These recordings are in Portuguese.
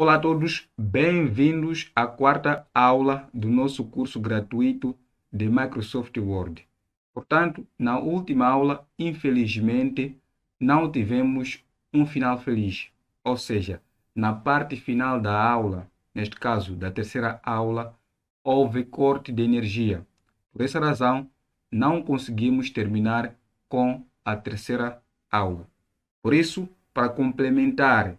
Olá a todos, bem-vindos à quarta aula do nosso curso gratuito de Microsoft Word. Portanto, na última aula, infelizmente, não tivemos um final feliz. Ou seja, na parte final da aula, neste caso da terceira aula, houve corte de energia. Por essa razão, não conseguimos terminar com a terceira aula. Por isso, para complementar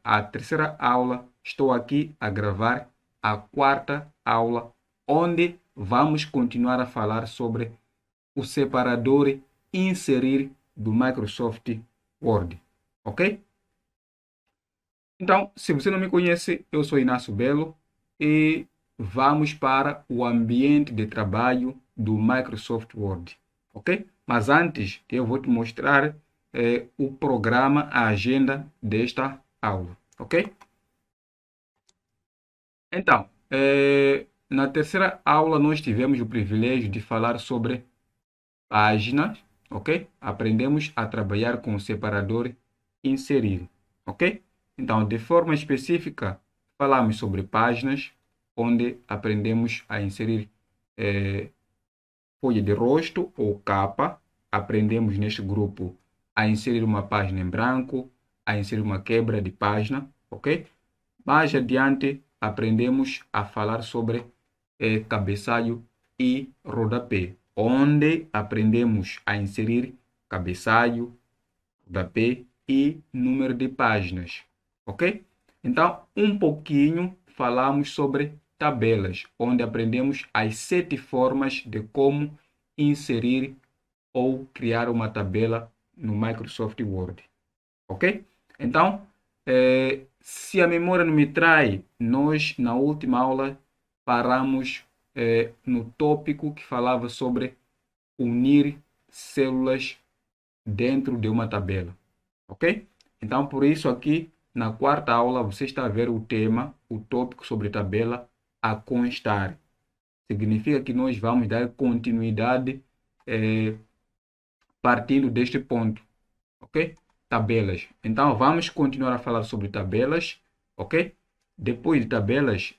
a terceira aula, estou aqui a gravar a quarta aula, onde vamos continuar a falar sobre o separador inserir do Microsoft Word, ok? Então, se você não me conhece, eu sou Inácio Belo e vamos para o ambiente de trabalho do Microsoft Word, ok? Mas antes, eu vou te mostrar o programa, a agenda desta aula, ok? Então, na terceira aula nós tivemos o privilégio de falar sobre páginas, ok? Aprendemos a trabalhar com o separador inserir, ok? Então, de forma específica, falamos sobre páginas, onde aprendemos a inserir folha de rosto ou capa. Aprendemos neste grupo a inserir uma página em branco, a inserir uma quebra de página, ok? Mais adiante, aprendemos a falar sobre cabeçalho e rodapé, onde aprendemos a inserir cabeçalho, rodapé e número de páginas, ok? Então, um pouquinho falamos sobre tabelas, onde aprendemos as 7 formas de como inserir ou criar uma tabela no Microsoft Word, ok? Então, se a memória não me trai, nós na última aula paramos no tópico que falava sobre unir células dentro de uma tabela, ok? Então, por isso aqui, na quarta aula, você está a ver o tema, o tópico sobre tabela a constar. Significa que nós vamos dar continuidade partindo deste ponto, ok? Tabelas. Então, vamos continuar a falar sobre tabelas, ok? Depois de tabelas,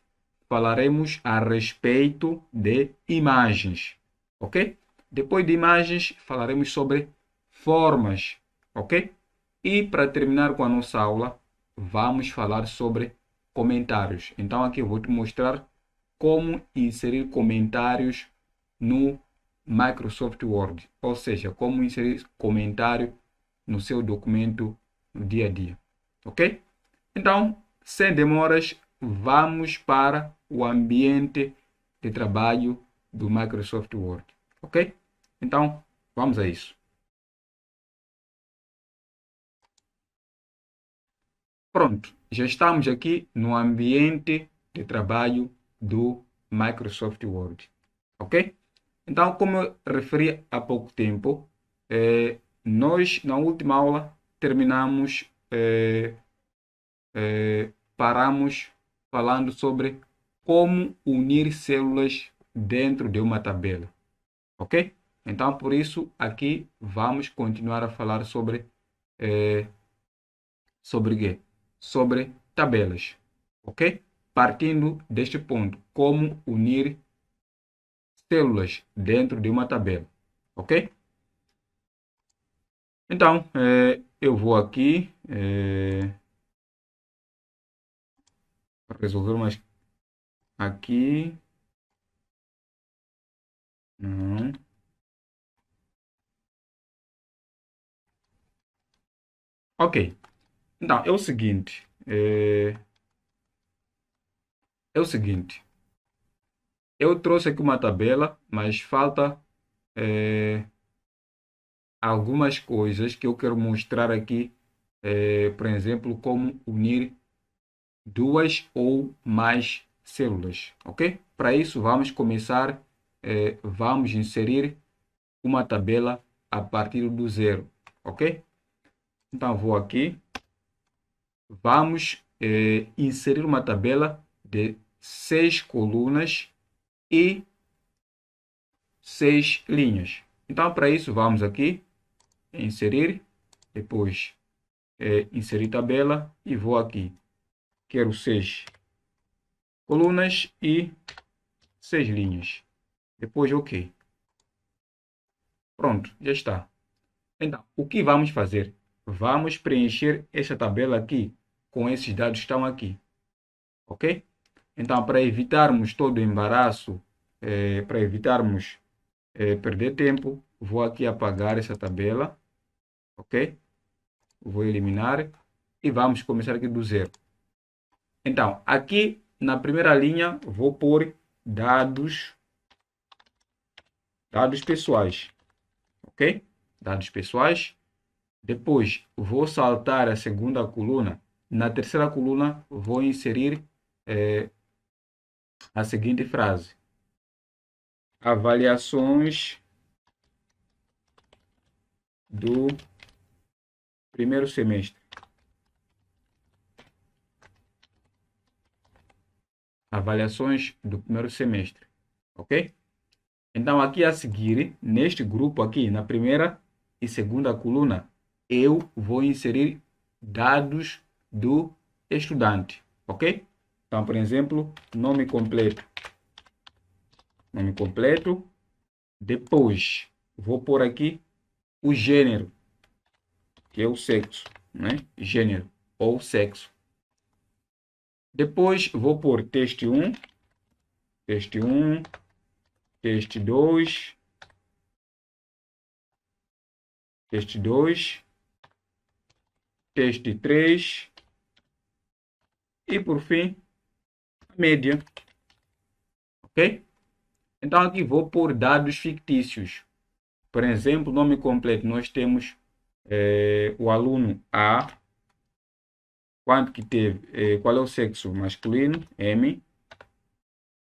falaremos a respeito de imagens, ok? Depois de imagens, falaremos sobre formas, ok? E para terminar com a nossa aula, vamos falar sobre comentários. Então, aqui eu vou te mostrar como inserir comentários no Microsoft Word, ou seja, como inserir comentário no seu documento no dia a dia, ok? Então, sem demoras, vamos para o ambiente de trabalho do Microsoft Word, ok? Então, vamos a isso. Pronto, já estamos aqui no ambiente de trabalho do Microsoft Word, ok? Então, como eu referi há pouco tempo, nós na última aula terminamos, paramos falando sobre como unir células dentro de uma tabela, ok? Então, por isso, aqui vamos continuar a falar sobre quê? Sobre tabelas, ok? Partindo deste ponto, como unir células dentro de uma tabela, ok? Então, eu vou aqui resolver mais aqui. Não. Ok. Então, é o seguinte. Eu trouxe aqui uma tabela, mas falta eh, algumas coisas que eu quero mostrar aqui. Por exemplo, como unir duas ou mais células, ok? Para isso, vamos começar, vamos inserir uma tabela a partir do zero, ok? Então, vou aqui, vamos inserir uma tabela de 6 colunas e 6 linhas. Então, para isso, vamos aqui, inserir, depois inserir tabela e vou aqui, quero 6 colunas e 6 linhas. Depois, OK. Pronto, já está. Então, o que vamos fazer? Vamos preencher esta tabela aqui com esses dados que estão aqui. OK? Então, para evitarmos todo o embaraço, para evitarmos perder tempo, vou aqui apagar essa tabela. OK? Vou eliminar e vamos começar aqui do zero. Então, aqui na primeira linha, vou pôr dados pessoais. OK? Dados pessoais. Depois, vou saltar a segunda coluna. Na terceira coluna, vou inserir a seguinte frase: avaliações do primeiro semestre. Avaliações do primeiro semestre. OK? Então, aqui a seguir, neste grupo aqui, na primeira e segunda coluna, eu vou inserir dados do estudante. OK? Então, por exemplo, nome completo. Nome completo. Depois, vou pôr aqui o gênero, que é o sexo, né? Gênero ou sexo. Depois, vou pôr teste 1, teste 1, teste 2, teste 2, teste 3 e, por fim, a média. OK? Então, aqui vou pôr dados fictícios. Por exemplo, nome completo, nós temos o aluno A, quanto que teve, qual é o sexo masculino, M.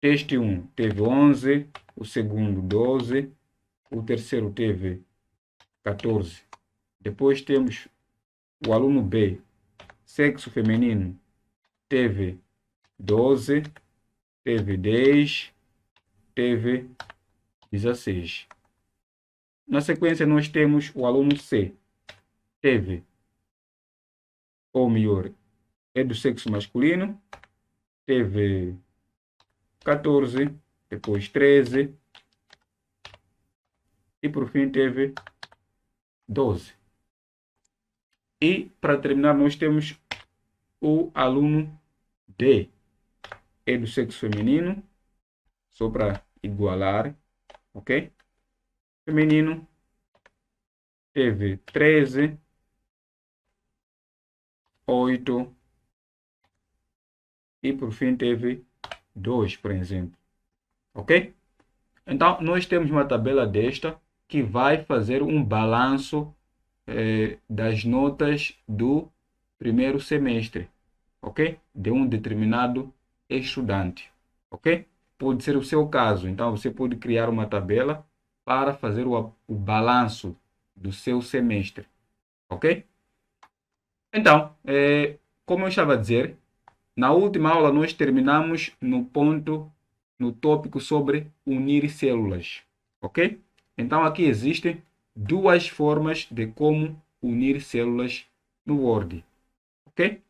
Teste 1 teve 11, o segundo 12, o terceiro teve 14. Depois temos o aluno B, sexo feminino, teve 12, teve 10, teve 16. Na sequência, nós temos o aluno C, teve, ou melhor, é do sexo masculino, teve 14, depois 13 e por fim teve 12. E para terminar, nós temos o aluno D, é do sexo feminino, só para igualar, OK? Feminino teve 13, 8 e por fim teve 2, por exemplo. OK? Então, nós temos uma tabela desta que vai fazer um balanço das notas do primeiro semestre, OK? De um determinado estudante, OK? Pode ser o seu caso. Então, você pode criar uma tabela para fazer o balanço do seu semestre, OK? Então, como eu estava a dizer, na última aula nós terminamos no tópico sobre unir células, OK? Então, aqui existem duas formas de como unir células no Word, OK?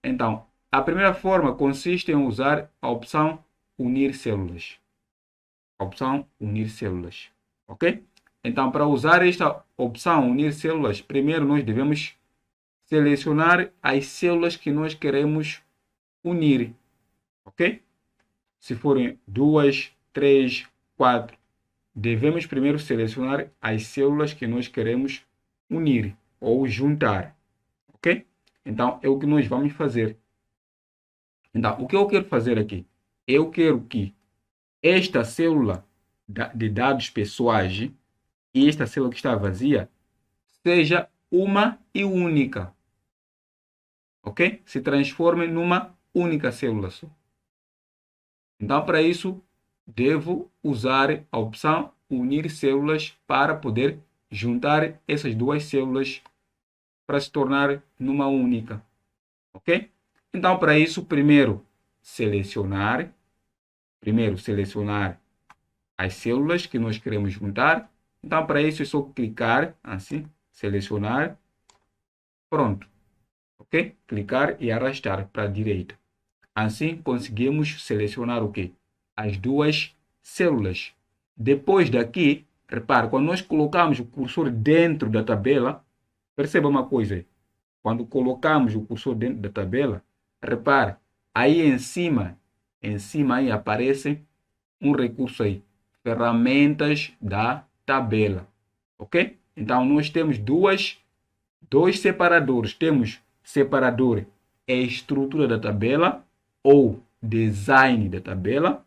Então, a primeira forma consiste em usar a opção unir células. Opção unir células, OK? Então, para usar esta opção unir células, primeiro nós devemos selecionar as células que nós queremos unir, OK? Se forem 2, 3, 4, devemos primeiro selecionar as células que nós queremos unir ou juntar, OK? Então, é o que nós vamos fazer. Então, o que eu quero fazer aqui? Eu quero que esta célula de dados pessoais e esta célula que está vazia seja uma e única, OK? Se transforme numa única célula só. Então, para isso, devo usar a opção unir células para poder juntar essas duas células para se tornar numa única, OK? Então, para isso, primeiro selecionar as células que nós queremos juntar. Então, para isso, é só clicar assim, selecionar, pronto, OK? Clicar e arrastar para a direita. Assim, conseguimos selecionar o quê? As duas células. Depois daqui, repare, quando nós colocamos o cursor dentro da tabela, perceba uma coisa. Quando colocamos o cursor dentro da tabela, repare, aí em cima aí aparece um recurso aí, ferramentas da tabela, ok? Então, nós temos dois separadores. Temos separador estrutura da tabela ou design da tabela.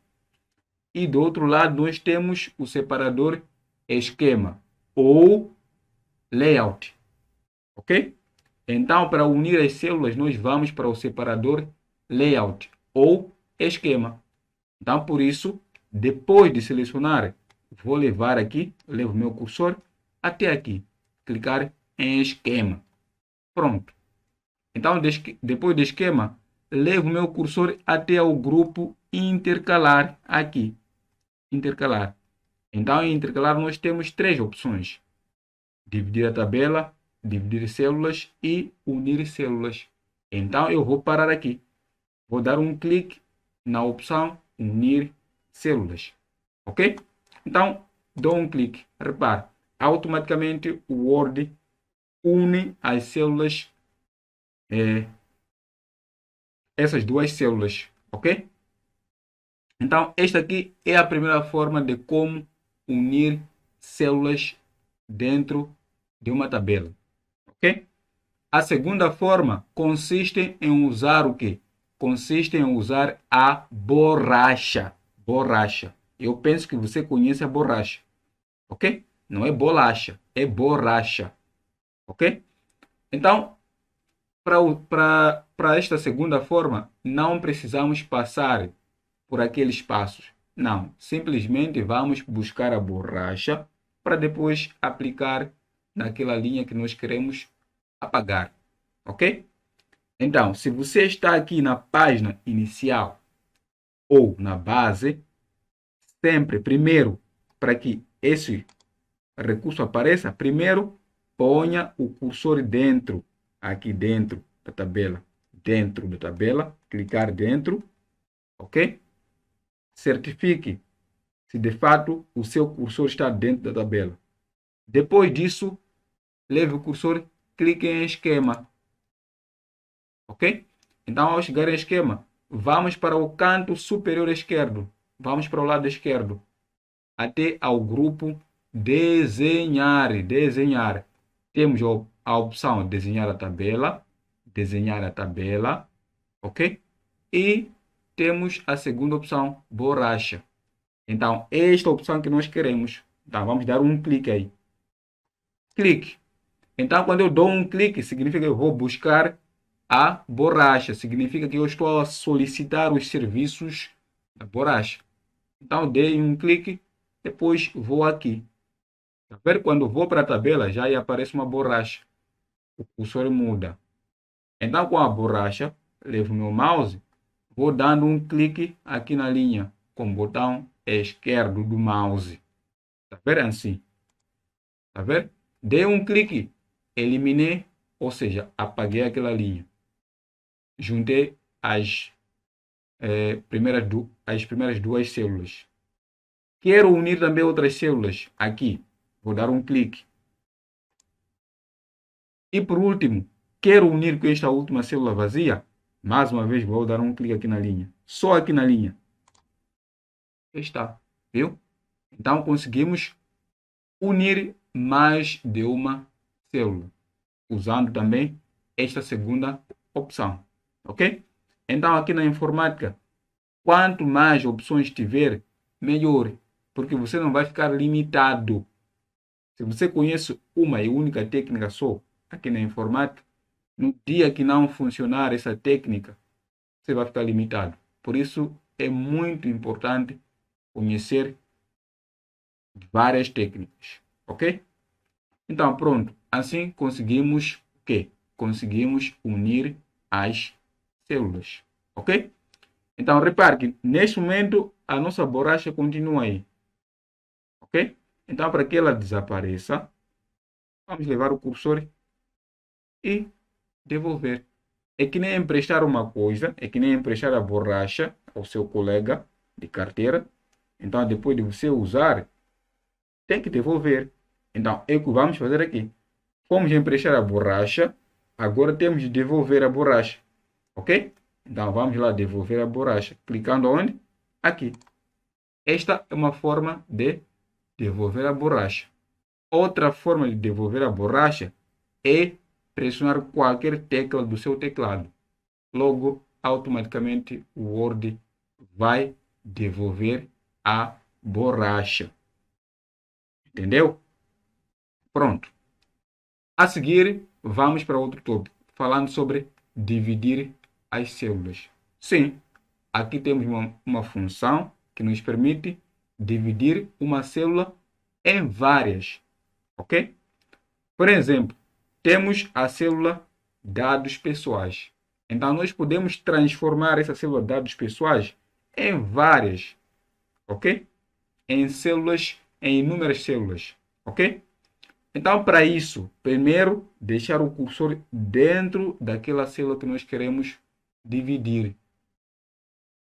E do outro lado, nós temos o separador esquema ou layout, ok? Então, para unir as células, nós vamos para o separador layout ou esquema. Então, por isso, depois de selecionar, vou levar aqui, levo meu cursor até aqui, clicar em esquema. Pronto. Então, depois do esquema, levo meu cursor até o grupo intercalar aqui. Intercalar. Então, em intercalar, nós temos três opções: dividir a tabela, dividir células e unir células. Então, eu vou parar aqui. Vou dar um clique na opção unir células. Ok? Então, dou um clique. Repare, automaticamente o Word une as células, essas duas células. Ok? Então, esta aqui é a primeira forma de como unir células dentro de uma tabela. Ok? A segunda forma consiste em usar o quê? Consiste em usar a borracha. Borracha. Eu penso que você conhece a borracha. Ok? Não é bolacha, é borracha. Ok? Então, para esta segunda forma, não precisamos passar por aqueles passos. Não, simplesmente vamos buscar a borracha para depois aplicar naquela linha que nós queremos apagar. Ok? Então, se você está aqui na página inicial ou na base, sempre, primeiro, para que esse recurso apareça, primeiro ponha o cursor dentro, aqui dentro da tabela, clicar dentro, ok? Certifique se de fato o seu cursor está dentro da tabela. Depois disso, leve o cursor, clique em esquema, ok? Então, ao chegar em esquema, vamos para o canto superior esquerdo, vamos para o lado esquerdo, até ao grupo desenhar, desenhar. Temos a opção desenhar a tabela, ok? E temos a segunda opção, borracha. Então, esta opção que nós queremos. Então, vamos dar um clique aí. Clique. Então, quando eu dou um clique, significa que eu vou buscar a borracha. Significa que eu estou a solicitar os serviços da borracha. Então, dei um clique, depois vou aqui. Tá vendo? Quando vou para a tabela, já aí aparece uma borracha. O cursor muda. Então, com a borracha, levo meu mouse, vou dando um clique aqui na linha, com o botão esquerdo do mouse. Tá vendo assim? Tá vendo? Dei um clique, eliminei, ou seja, apaguei aquela linha. Juntei as primeiras duas células. Quero unir também outras células aqui. Vou dar um clique. E por último, quero unir com esta última célula vazia. Mais uma vez, vou dar um clique aqui na linha. Só aqui na linha. Está. Viu? Então, conseguimos unir mais de uma célula, usando também esta segunda opção. Ok? Então, aqui na informática, quanto mais opções tiver, melhor. Porque você não vai ficar limitado. Se você conhece uma e única técnica só aqui na informática, no dia que não funcionar essa técnica, você vai ficar limitado. Por isso, é muito importante conhecer várias técnicas, ok? Então, pronto. Assim conseguimos o quê? Conseguimos unir as células, ok? Então, repare que neste momento a nossa borracha continua aí, ok? Então, para que ela desapareça, vamos levar o cursor e devolver. É que nem emprestar uma coisa, é que nem emprestar a borracha ao seu colega de carteira. Então, depois de você usar, tem que devolver. Então, é o que vamos fazer aqui. Fomos emprestar a borracha, agora temos de devolver a borracha. Ok? Então, vamos lá devolver a borracha. Clicando onde? Aqui. Esta é uma forma de devolver a borracha. Outra forma de devolver a borracha é pressionar qualquer tecla do seu teclado. Logo, automaticamente o Word vai devolver a borracha. Entendeu? Pronto. A seguir, vamos para outro tópico, falando sobre dividir as células. Sim, aqui temos uma função que nos permite dividir uma célula em várias, ok? Por exemplo, temos a célula dados pessoais. Então, nós podemos transformar essa célula dados pessoais em várias, ok? Em células, em inúmeras células, ok? Então, para isso, primeiro, deixar o cursor dentro daquela célula que nós queremos dividir.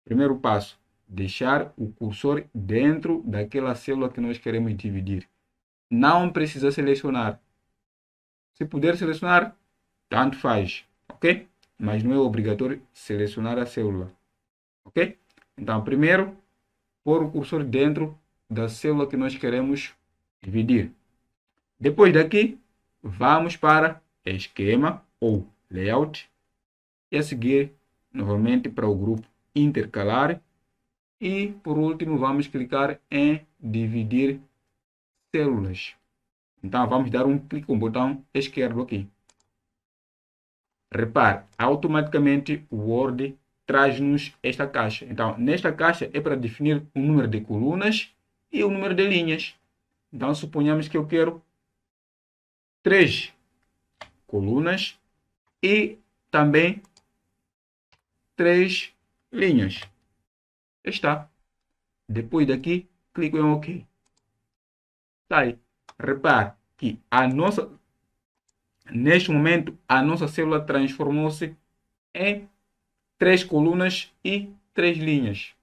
Primeiro passo, deixar o cursor dentro daquela célula que nós queremos dividir. Não precisa selecionar. Se puder selecionar, tanto faz, ok? Mas não é obrigatório selecionar a célula, ok? Então, primeiro, pôr o cursor dentro da célula que nós queremos dividir. Depois daqui, vamos para esquema ou layout e a seguir, novamente para o grupo intercalar e por último vamos clicar em dividir células. Então vamos dar um clique com o botão esquerdo aqui. Repare, automaticamente o Word traz-nos esta caixa. Então nesta caixa é para definir o número de colunas e o número de linhas. Então suponhamos que eu quero 3 colunas e também 3 linhas. Está. Depois daqui, clico em OK. Está aí. Repare que neste momento, a nossa célula transformou-se em 3 colunas e 3 linhas.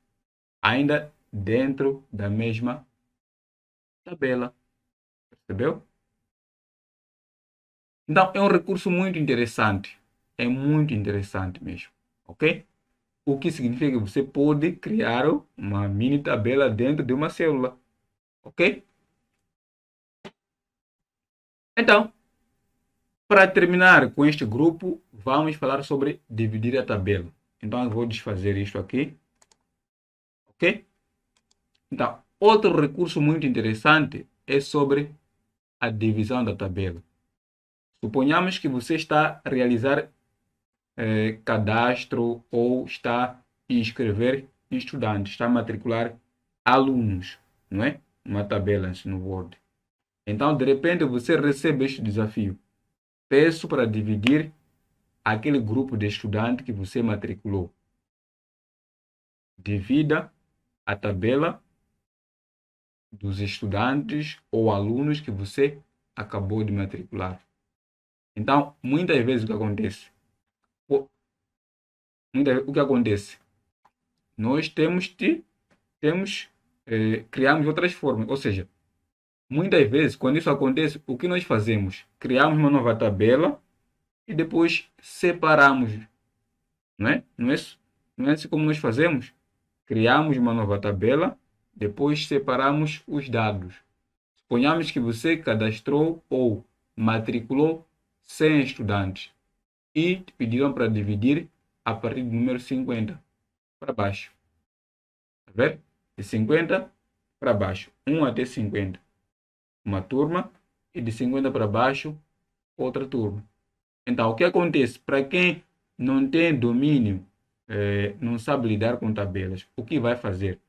Ainda dentro da mesma tabela. Percebeu? Então, é um recurso muito interessante. É muito interessante mesmo. Ok? O que significa que você pode criar uma mini tabela dentro de uma célula. Ok? Então, para terminar com este grupo, vamos falar sobre dividir a tabela. Então, eu vou desfazer isto aqui. Ok? Então, outro recurso muito interessante é sobre a divisão da tabela. Suponhamos que você está a realizar cadastro ou está a inscrever estudantes, está a matricular alunos, não é? Uma tabela no Word. Então, de repente, você recebe este desafio. Peço para dividir aquele grupo de estudantes que você matriculou. Divida a tabela dos estudantes ou alunos que você acabou de matricular. Então, muitas vezes o que acontece? O que acontece? Nós criamos outras formas. Ou seja, muitas vezes, quando isso acontece, o que nós fazemos? Criamos uma nova tabela e depois separamos. Não é? Não é assim como nós fazemos? Criamos uma nova tabela, depois separamos os dados. Suponhamos que você cadastrou ou matriculou 100 estudantes e te pediram para dividir a partir do número 50 para baixo. Tá vendo? De 50 para baixo, 1 até 50. Uma turma e de 50 para baixo, outra turma. Então, o que acontece? Para quem não tem domínio, não sabe lidar com tabelas, o que vai fazer?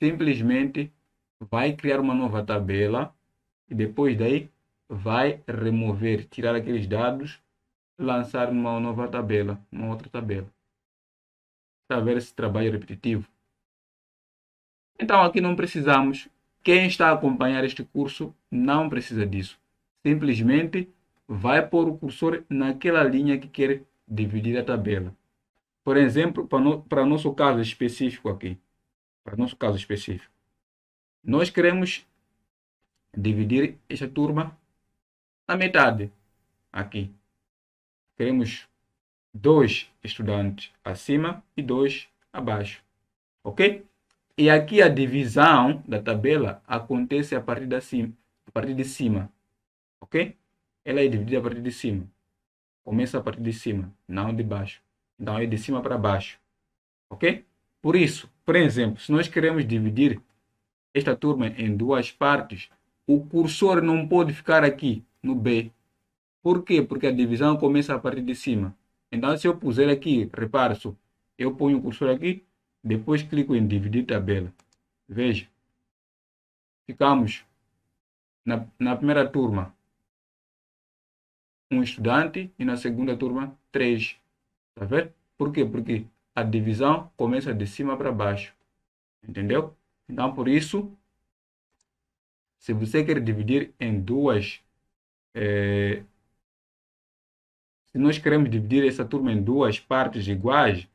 Simplesmente vai criar uma nova tabela e depois daí vai remover, tirar aqueles dados, lançar uma nova tabela, uma outra tabela. Está a ver esse trabalho repetitivo? Então aqui não precisamos. Quem está a acompanhar este curso não precisa disso. Simplesmente vai pôr o cursor naquela linha que quer dividir a tabela. Por exemplo, para nosso caso específico aqui, para nosso caso específico, nós queremos dividir esta turma na metade aqui. Queremos 2 estudantes acima e 2 abaixo, ok? E aqui a divisão da tabela acontece a partir de cima, ok? Ela é dividida a partir de cima. Começa a partir de cima, não de baixo. Então é de cima para baixo, ok? Por isso, por exemplo, se nós queremos dividir esta turma em 2 partes, o cursor não pode ficar aqui no B. Por quê? Porque a divisão começa a partir de cima. Então, se eu puser aqui, repare só, eu ponho o cursor aqui, depois clico em dividir tabela. Veja, ficamos na primeira turma 1 estudante e na segunda turma 3. Tá vendo? Por quê? Porque a divisão começa de cima para baixo. Entendeu? Então, por isso, se você quer dividir em se nós queremos dividir essa turma em 2 partes iguais,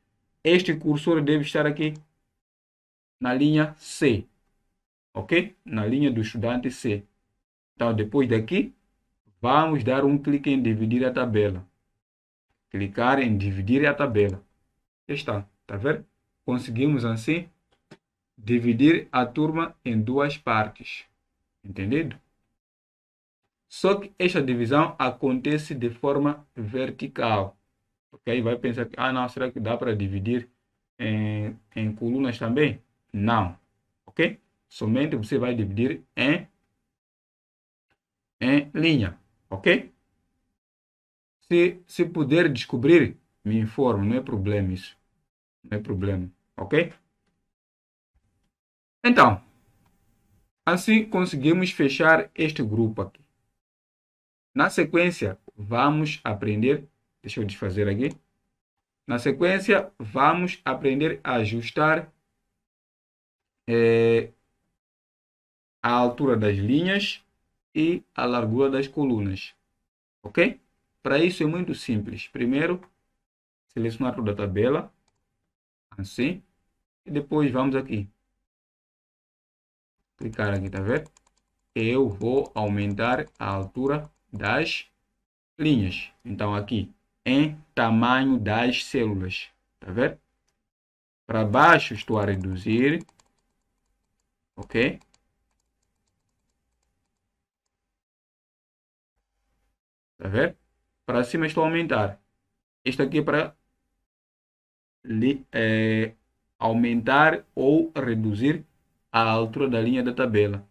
este cursor deve estar aqui na linha C, ok? Na linha do estudante C. Então, depois daqui, vamos dar um clique em dividir a tabela. Clicar em dividir a tabela. Está, tá vendo? Conseguimos assim dividir a turma em 2 partes. Entendido? Só que esta divisão acontece de forma vertical. Porque aí vai pensar que, não, será que dá para dividir em colunas também? Não. Ok? Somente você vai dividir em linha. Ok? Se puder descobrir, me informe. Não é problema isso. Não é problema. Ok? Então, assim conseguimos fechar este grupo aqui. Na sequência, vamos aprender. Deixa eu desfazer aqui. Na sequência, vamos aprender a ajustar a altura das linhas e a largura das colunas. Ok? Para isso é muito simples. Primeiro, selecionar toda a tabela. Assim. E depois vamos aqui. Clicar aqui, tá vendo? Eu vou aumentar a altura das linhas. Então, aqui, em tamanho das células. Tá vendo? Para baixo, estou a reduzir. Ok? Tá vendo? Para cima, estou a aumentar. Isto aqui é para aumentar ou reduzir a altura da linha da tabela.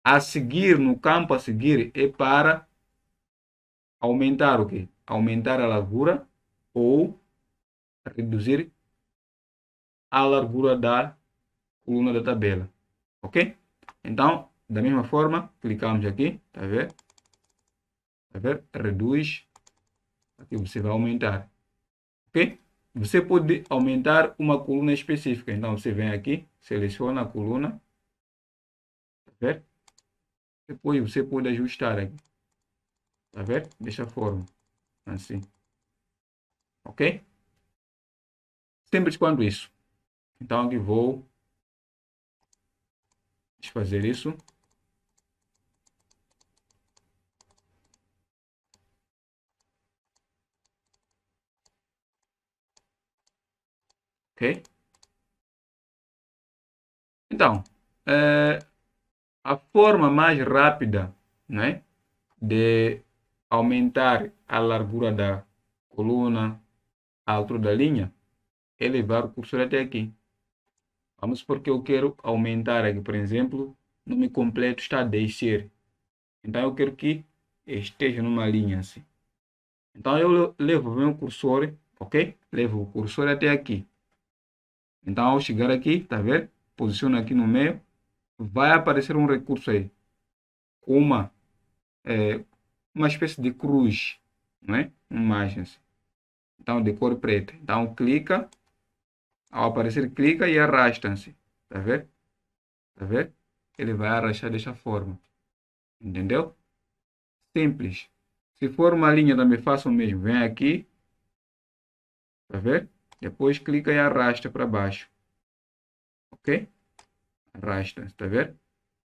A seguir, no campo a seguir, é para aumentar o quê? Aumentar a largura ou reduzir a largura da coluna da tabela. Ok? Então, da mesma forma, clicamos aqui, tá vendo? Tá vendo? Reduz. Aqui você vai aumentar. Ok? Você pode aumentar uma coluna específica. Então, você vem aqui, seleciona a coluna. Tá vendo? Depois você pode ajustar aqui. Tá vendo? Desta forma. Assim. Ok? Simples quanto isso. Então, aqui vou desfazer isso. Ok? Então, a forma mais rápida, né, de aumentar a largura da coluna, a altura da linha, é levar o cursor até aqui. Vamos supor que eu quero aumentar aqui, por exemplo, o nome completo está a descer. Então eu quero que esteja numa linha assim. Então eu levo o meu cursor, ok? Levo o cursor até aqui. Então ao chegar aqui, tá vendo? Posiciono aqui no meio, vai aparecer um recurso aí. Uma uma espécie de cruz, não é? Uma imagem assim. Então, de cor preta. Então, clica, ao aparecer, clica e arrasta-se. Tá vendo? Tá vendo? Ele vai arrastar desta forma. Entendeu? Simples. Se for uma linha, também faça o mesmo. Vem aqui, Tá vendo? Depois clica e arrasta para baixo. Ok? Arrasta, está vendo?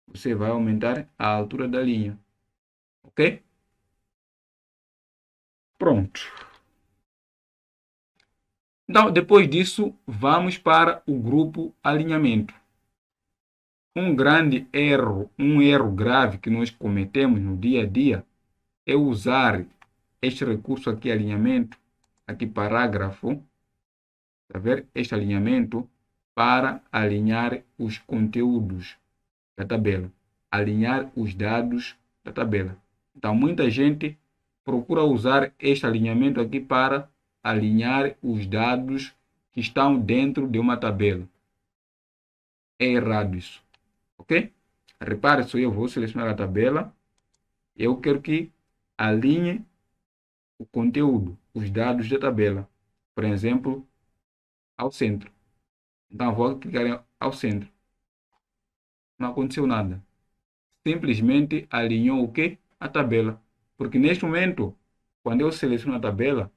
Você vai aumentar a altura da linha. Ok? Pronto. Então, depois disso, vamos para o grupo alinhamento. Um grande erro, um erro grave que nós cometemos no dia a dia é usar este recurso aqui, alinhamento, aqui parágrafo, tá ver? Este alinhamento para alinhar os conteúdos da tabela, alinhar os dados da tabela. Então, muita gente procura usar este alinhamento aqui para alinhar os dados que estão dentro de uma tabela. É errado isso, ok? Repare, se eu vou selecionar a tabela, eu quero que alinhe o conteúdo, os dados da tabela, por exemplo, ao centro. Então, vou clicar em ao centro. Não aconteceu nada. Simplesmente alinhou o que? A tabela. Porque neste momento, quando eu seleciono a tabela,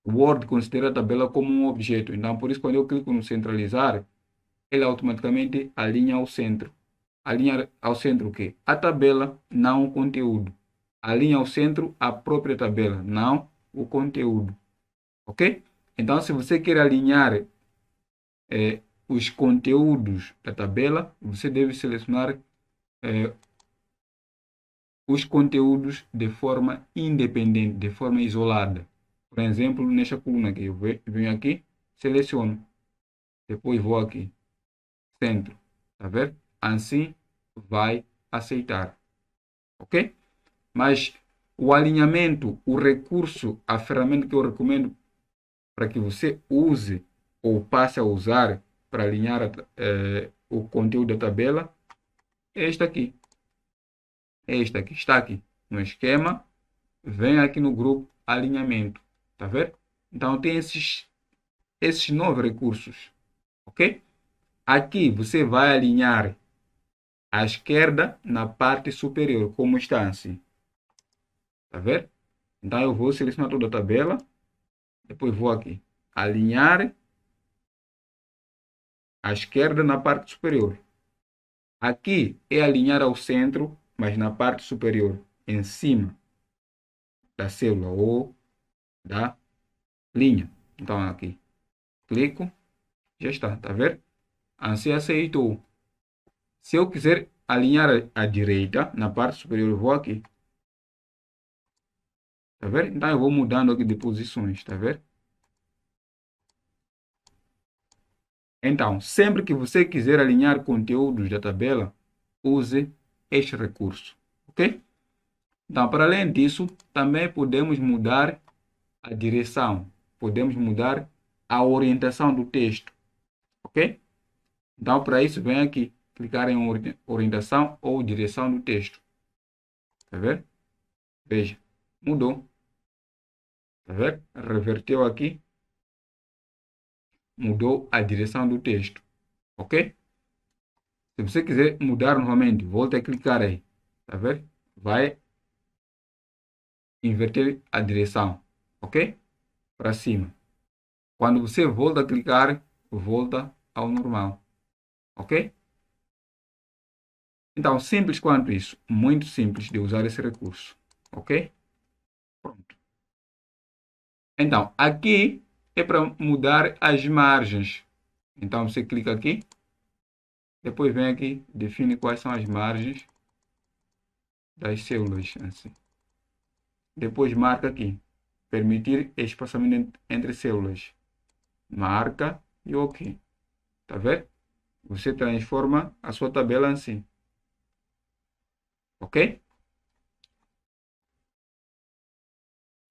o Word considera a tabela como um objeto. Então, por isso, quando eu clico no centralizar, ele automaticamente alinha ao centro. Alinhar ao centro o quê? A tabela, não o conteúdo. Alinha ao centro a própria tabela, não o conteúdo. Ok? Então, se você quer alinhar os conteúdos da tabela, você deve selecionar os conteúdos de forma independente, de forma isolada. Por exemplo, nesta coluna aqui, eu venho aqui, seleciono. Depois vou aqui, centro. Tá vendo? Assim vai aceitar. Ok? Mas o alinhamento, o recurso, a ferramenta que eu recomendo para que você use ou passe a usar para alinhar o conteúdo da tabela é esta aqui. É esta aqui. Está aqui no esquema. Vem aqui no grupo alinhamento. Tá vendo? Então tem esses 9 recursos. Ok? Aqui você vai alinhar à esquerda na parte superior, como está assim. Tá vendo? Então eu vou selecionar toda a tabela. Depois vou aqui. Alinhar à esquerda na parte superior. Aqui é alinhar ao centro, mas na parte superior, em cima da célula ou da linha. Então aqui, clico, já está, tá vendo? Assim aceitou. Se eu quiser alinhar à direita, na parte superior, eu vou aqui. Tá vendo? Então eu vou mudando aqui de posições, tá vendo? Então, sempre que você quiser alinhar conteúdos da tabela, use este recurso, ok? Então, para além disso, também podemos mudar a direção, podemos mudar a orientação do texto, ok? Então, para isso, vem aqui, clicar em orientação ou direção do texto, tá vendo? Veja, mudou, tá vendo? Reverteu aqui, mudou a direção do texto, ok? Se você quiser mudar novamente, volta a clicar aí, tá vendo? Vai inverter a direção, ok? Para cima. Quando você volta a clicar, volta ao normal, ok? Então, simples quanto isso, muito simples de usar esse recurso, ok? Pronto. Então, aqui é para mudar as margens. Então, você clica aqui, depois vem aqui, define quais são as margens das células, assim. Depois marca aqui, permitir espaçamento entre células. Marca e OK. Tá vendo? Você transforma a sua tabela assim. Ok?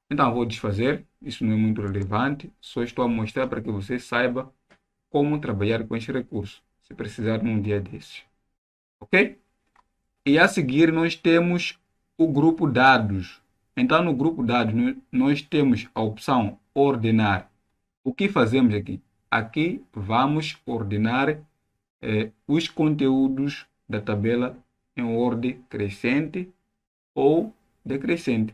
Então, vou desfazer. Isso não é muito relevante. Só estou a mostrar para que você saiba como trabalhar com este recurso, se precisar num dia desses. Ok? E a seguir, nós temos o grupo dados. Então, no grupo dados, nós temos a opção ordenar. O que fazemos aqui? Aqui vamos ordenar os conteúdos da tabela em ordem crescente ou decrescente.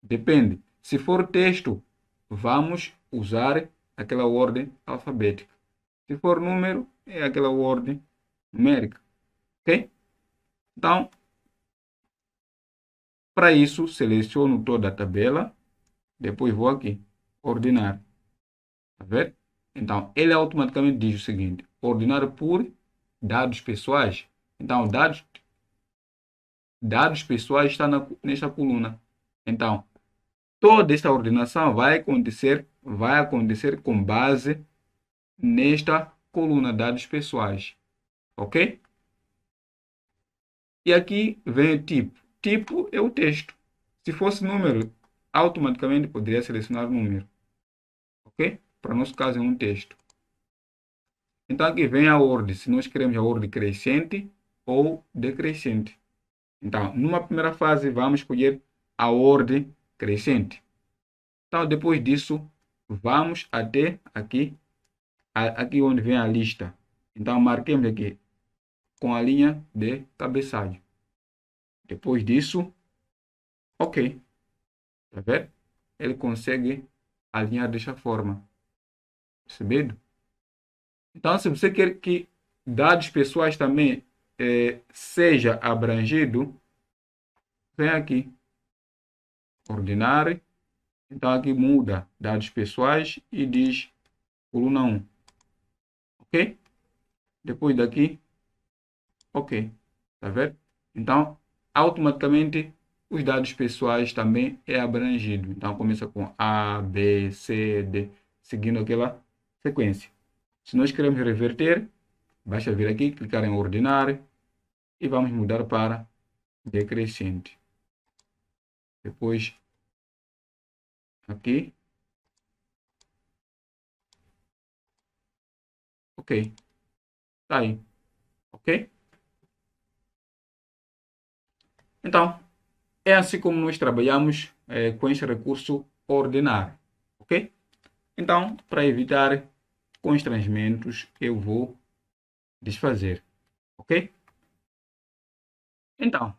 Depende. Se for texto, vamos usar aquela ordem alfabética. Se for número, é aquela ordem numérica. Ok? Então, para isso, seleciono toda a tabela. Depois vou aqui, ordenar. Tá vendo? Então, ele automaticamente diz o seguinte: ordenar por dados pessoais. Então, dados pessoais está nesta coluna. Então, toda esta ordenação vai acontecer com base nesta coluna dados pessoais. Ok? E aqui vem o tipo. Tipo é o texto. Se fosse número, automaticamente poderia selecionar número. Ok? Para nosso caso é um texto. Então aqui vem a ordem, se nós queremos a ordem crescente ou decrescente. Então, numa primeira fase, vamos escolher a ordem crescente. Então, depois disso, vamos até aqui, aqui onde vem a lista. Então, marquemos aqui com a linha de cabeçalho. Depois disso, ok. Tá vendo? Ele consegue alinhar desta forma. Percebido? Então, se você quer que dados pessoais também seja abrangido, vem aqui, ordenar. Então, aqui muda dados pessoais e diz coluna 1. Ok? Depois daqui, ok. Tá vendo? Então, automaticamente, os dados pessoais também é abrangido. Então, começa com A, B, C, D, seguindo aquela sequência. Se nós queremos reverter, basta vir aqui, clicar em ordenar e vamos mudar para decrescente. Depois, aqui. Ok. Tá aí. Ok? Então, é assim como nós trabalhamos com este recurso ordenar. Ok? Então, para evitar constrangimentos, eu vou desfazer. Ok? Então,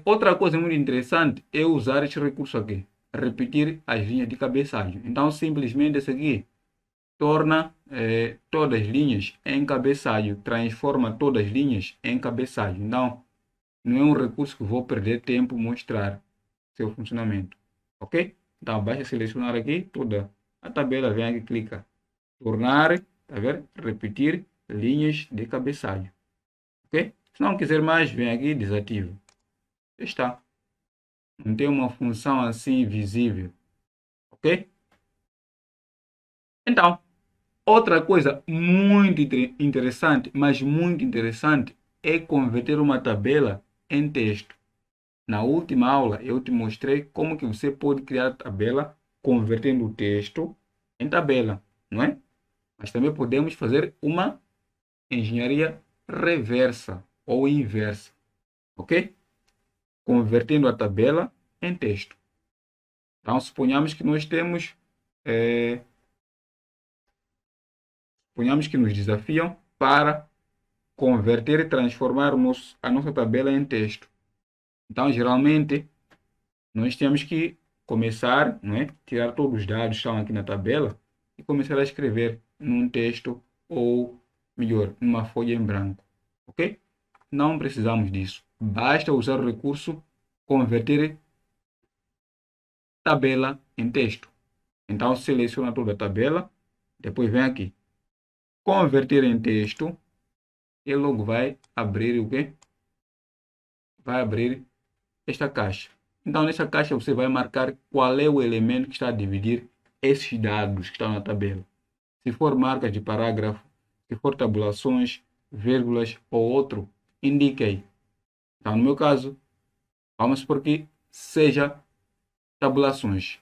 outra coisa muito interessante é usar este recurso aqui. Repetir as linhas de cabeçalho. Então, simplesmente esse aqui torna todas as linhas em cabeçalho. Transforma todas as linhas em cabeçalho. Então, não é um recurso que vou perder tempo mostrar seu funcionamento. Ok? Então, basta selecionar aqui toda a tabela, vem aqui, clica. Tornar, tá vendo? Repetir linhas de cabeçalho. Ok? Se não quiser mais, vem aqui e desativa. Está. Não tem uma função assim visível. Ok? Então, outra coisa muito interessante, mas muito interessante, é converter uma tabela em texto. Na última aula, eu te mostrei como que você pode criar tabela convertendo o texto em tabela, não é? Mas também podemos fazer uma engenharia reversa ou inversa, ok? Convertendo a tabela em texto. Então, suponhamos que nós temos, suponhamos que nos desafiam para converter e transformar a nossa tabela em texto. Então, geralmente, nós temos que começar, não é? Tirar todos os dados que estão aqui na tabela e começar a escrever num texto ou, melhor, numa folha em branco. Ok? Não precisamos disso. Basta usar o recurso converter tabela em texto. Então, seleciona toda a tabela, depois vem aqui, converter em texto e logo vai abrir o quê? Vai abrir esta caixa. Então, nessa caixa você vai marcar qual é o elemento que está a dividir esses dados que estão na tabela. Se for marcas de parágrafo, se for tabulações, vírgulas ou outro, indique aí. Então, no meu caso, vamos supor que seja tabulações.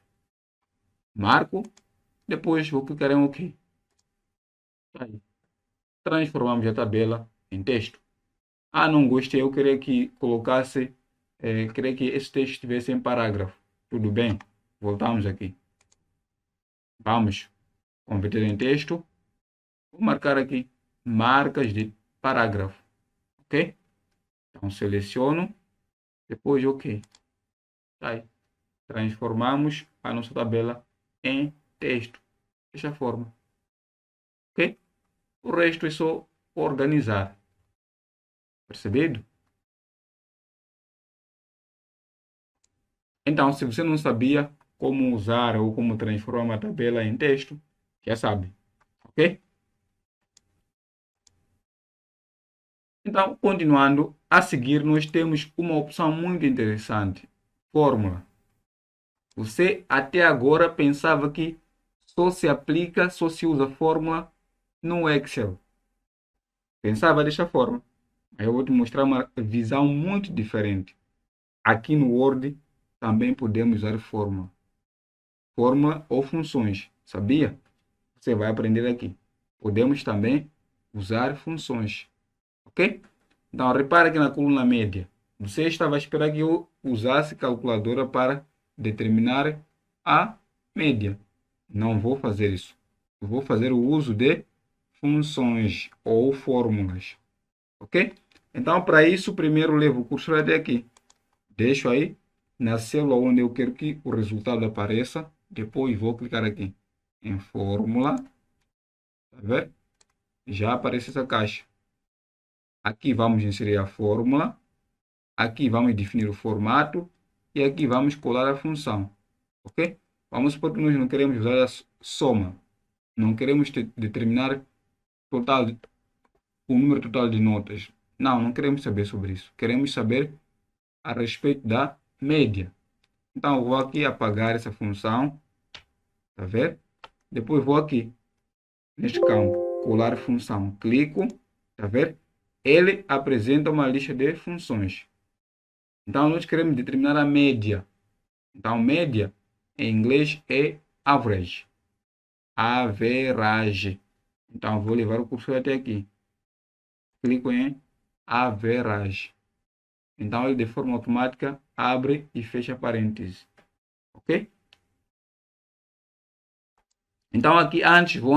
Marco, depois vou clicar em OK. Tá aí. Transformamos a tabela em texto. Ah, não gostei, eu queria que colocasse, queria que esse texto estivesse em parágrafo. Tudo bem, voltamos aqui. Vamos converter em texto. Vou marcar aqui marcas de parágrafo. Ok? Então seleciono, depois OK. Tá aí. Transformamos a nossa tabela em texto desta forma. Ok? O resto é só organizar. Percebido? Então, se você não sabia como usar ou como transformar uma tabela em texto, já sabe. Ok? Então, continuando, a seguir nós temos uma opção muito interessante. Fórmula. Você até agora pensava que só se usa fórmula no Excel. Pensava desta forma. Eu vou te mostrar uma visão muito diferente. Aqui no Word também podemos usar fórmula. Fórmula ou funções. Sabia? Você vai aprender aqui. Podemos também usar funções. Ok? Então, repara aqui na coluna média. Você estava a esperar que eu usasse calculadora para determinar a média. Não vou fazer isso. Eu vou fazer o uso de funções ou fórmulas. Ok? Então, para isso, primeiro levo o cursor até aqui. Deixo aí na célula onde eu quero que o resultado apareça. Depois vou clicar aqui em fórmula. Tá vendo? Já aparece essa caixa. Aqui vamos inserir a fórmula. Aqui vamos definir o formato. E aqui vamos colar a função. Ok? Vamos supor que nós não queremos usar a soma. Não queremos determinar total, o número total de notas. Não queremos saber sobre isso. Queremos saber a respeito da média. Então, eu vou aqui apagar essa função. Tá vendo? Depois vou aqui, neste campo, colar função. Clico. Tá vendo? Ele apresenta uma lista de funções. Então, nós queremos determinar a média. Então, média, em inglês, é average. Average. Então, vou levar o cursor até aqui. Clico em average. Então, ele de forma automática abre e fecha parênteses. Ok? Então, aqui antes vou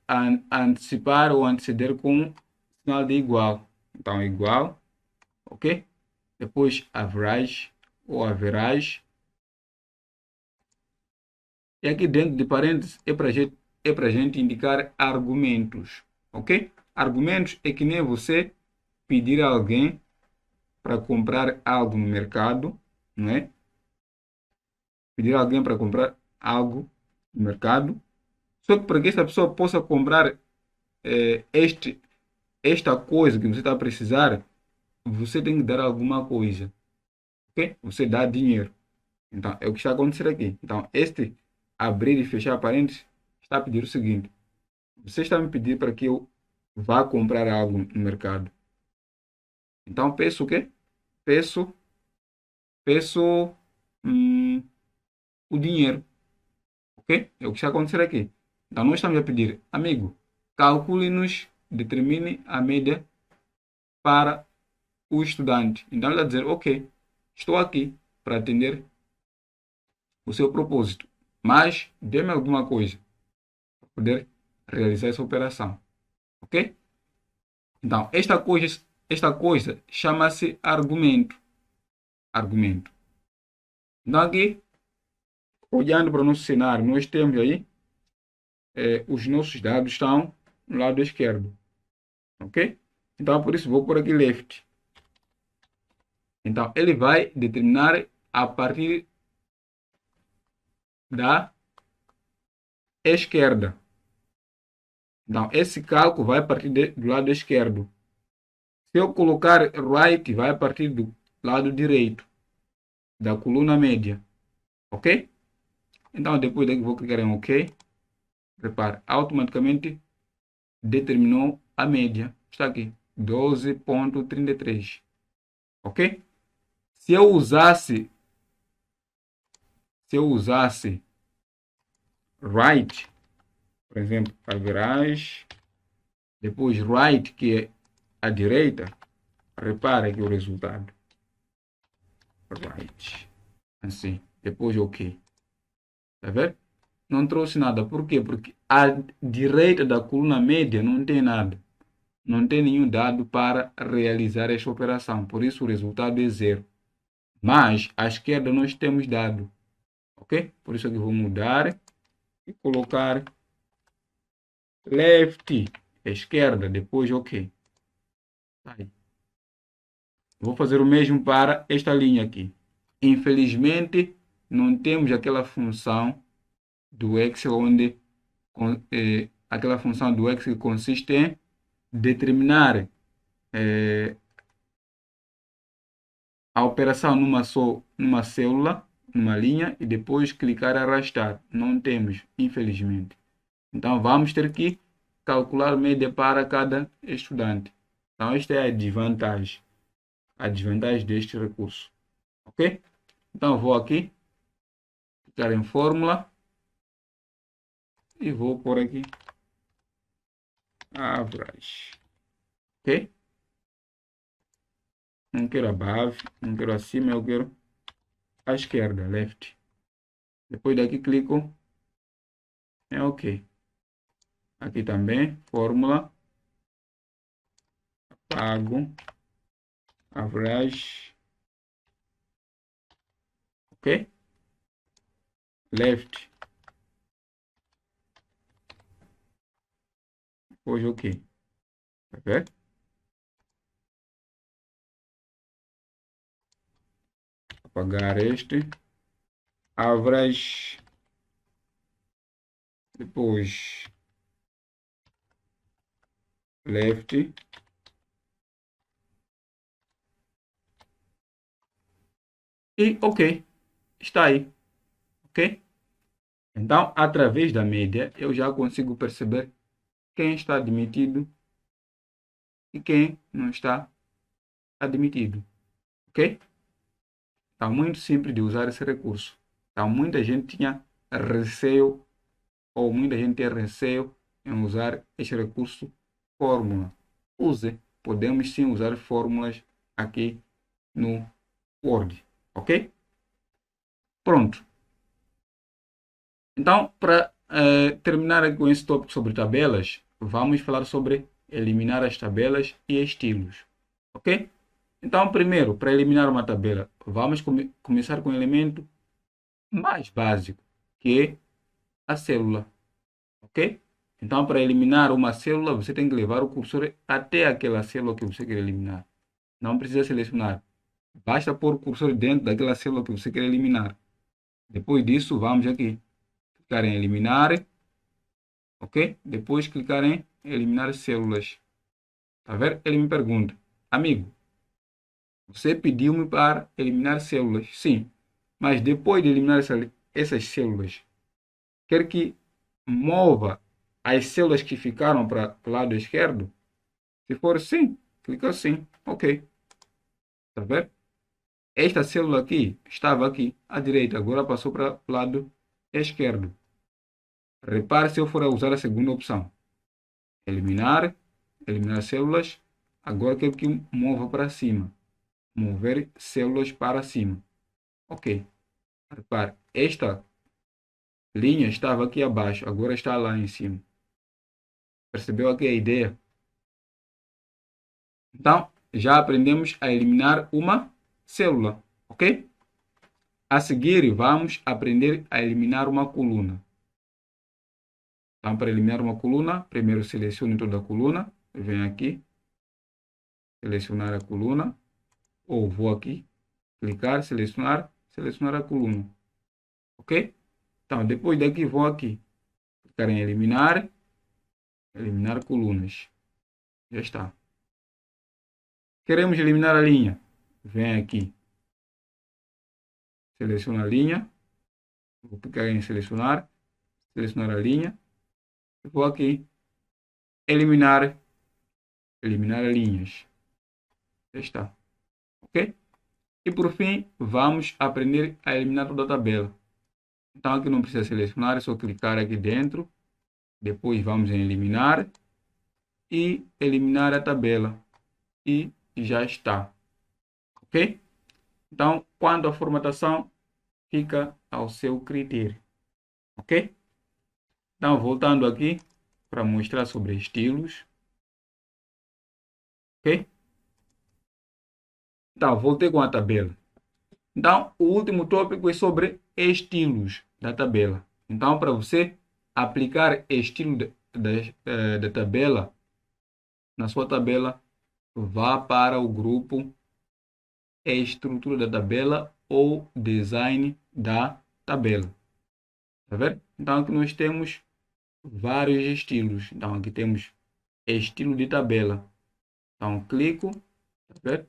antecipar ou anteceder com sinal de igual. Então, igual. Ok? Depois, average ou average. E aqui dentro de parênteses é para gente indicar argumentos. Ok? Argumentos é que nem você pedir a alguém para comprar algo no mercado, não é? Pedir a alguém para comprar algo no mercado. Só que para que essa pessoa possa comprar esta coisa que você está a precisar, você tem que dar alguma coisa. Ok? Você dá dinheiro. Então, é o que está acontecendo aqui. Então, este abrir e fechar parênteses está a pedir o seguinte. Você está a me pedir para que eu vá comprar algo no mercado. Então, peço o quê? Peço o dinheiro. Ok? É o que está acontecendo aqui. Então, nós estamos a pedir, amigo, calcule-nos, determine a média para o estudante. Então, ele vai dizer, ok, estou aqui para atender o seu propósito, mas dê-me alguma coisa para poder realizar essa operação. Ok? Então, esta coisa chama-se argumento. Argumento. Então, aqui, olhando para o nosso cenário, nós temos aí os nossos dados estão no lado esquerdo. Ok? Então, por isso, vou por aqui left. Então, ele vai determinar a partir da esquerda. Então, esse cálculo vai partir do lado esquerdo. Se eu colocar right, vai partir do lado direito da coluna média. Ok? Então, depois daqui vou clicar em OK. Repare, automaticamente determinou a média. Está aqui, 12,33. Ok? Se eu usasse right, por exemplo, average, depois right, que é a direita, repara aqui o resultado. Right. Assim. Depois OK. Tá vendo? Não trouxe nada. Por quê? Porque a direita da coluna média não tem nada. Não tem nenhum dado para realizar esta operação. Por isso o resultado é zero. Mas à esquerda nós temos dado. Ok? Por isso aqui vou mudar. e colocar left, esquerda, depois ok. Aí. Vou fazer o mesmo para esta linha aqui. Infelizmente, não temos aquela função do Excel onde aquela função do Excel que consiste em determinar a operação numa célula, numa linha, e depois clicar e arrastar. Não temos, infelizmente. Então, vamos ter que calcular média para cada estudante. Então, esta é a desvantagem deste recurso. Ok? Então, vou aqui, clicar em fórmula, e vou por aqui, average. Ok? Não quero above, não quero acima, eu quero à esquerda, left. Depois daqui clico em OK. Aqui também, fórmula, apago, average, ok? Left, depois OK. Tá vendo? Apagar este, average, depois left, e OK, está aí, ok? Então, através da média, eu já consigo perceber quem está admitido e quem não está admitido, ok? Está muito simples de usar esse recurso. Então, muita gente tinha receio, ou muita gente tem receio em usar este recurso fórmula. Use, podemos sim usar fórmulas aqui no Word, ok? Pronto. Então, para terminar com esse tópico sobre tabelas, vamos falar sobre eliminar as tabelas e estilos, ok? Então, primeiro, para eliminar uma tabela, vamos começar com o elemento mais básico, que é a célula, ok? Então, para eliminar uma célula, você tem que levar o cursor até aquela célula que você quer eliminar. Não precisa selecionar. Basta pôr o cursor dentro daquela célula que você quer eliminar. Depois disso, vamos aqui. Clicar em eliminar. Ok? Depois clicar em eliminar células. Tá vendo? Ele me pergunta, amigo, você pediu-me para eliminar células. Sim. Mas depois de eliminar essas células, quer que mova as células que ficaram para o lado esquerdo? Se for sim, clica sim. Ok. Tá vendo? Esta célula aqui estava aqui à direita, agora passou para o lado esquerdo. Repare se eu for usar a segunda opção. Eliminar células. Agora quero que mova para cima. Mover células para cima. Ok. Repare, esta linha estava aqui abaixo, agora está lá em cima. Percebeu aqui a ideia? Então, já aprendemos a eliminar uma célula, ok? A seguir, vamos aprender a eliminar uma coluna. Então, para eliminar uma coluna, primeiro selecione toda a coluna, venho aqui, selecionar a coluna, ou vou aqui, clicar, selecionar a coluna, ok? Então, depois daqui, vou aqui, clicar em eliminar colunas, já está. Queremos eliminar a linha, vem aqui, seleciona a linha, vou clicar em selecionar a linha, vou aqui, eliminar linhas, já está, ok? E por fim, vamos aprender a eliminar toda a tabela. Então aqui não precisa selecionar, é só clicar aqui dentro, depois vamos em eliminar e eliminar a tabela e já está, ok? Então, quanto à formatação, fica ao seu critério, ok? Então, voltando aqui para mostrar sobre estilos, ok? Então, voltei com a tabela. Então, o último tópico é sobre estilos da tabela. Então, para você aplicar estilo da tabela, na sua tabela, vá para o grupo estrutura da tabela ou design da tabela. Tá vendo? Então aqui nós temos vários estilos. Então aqui temos estilo de tabela. Então clico, tá vendo?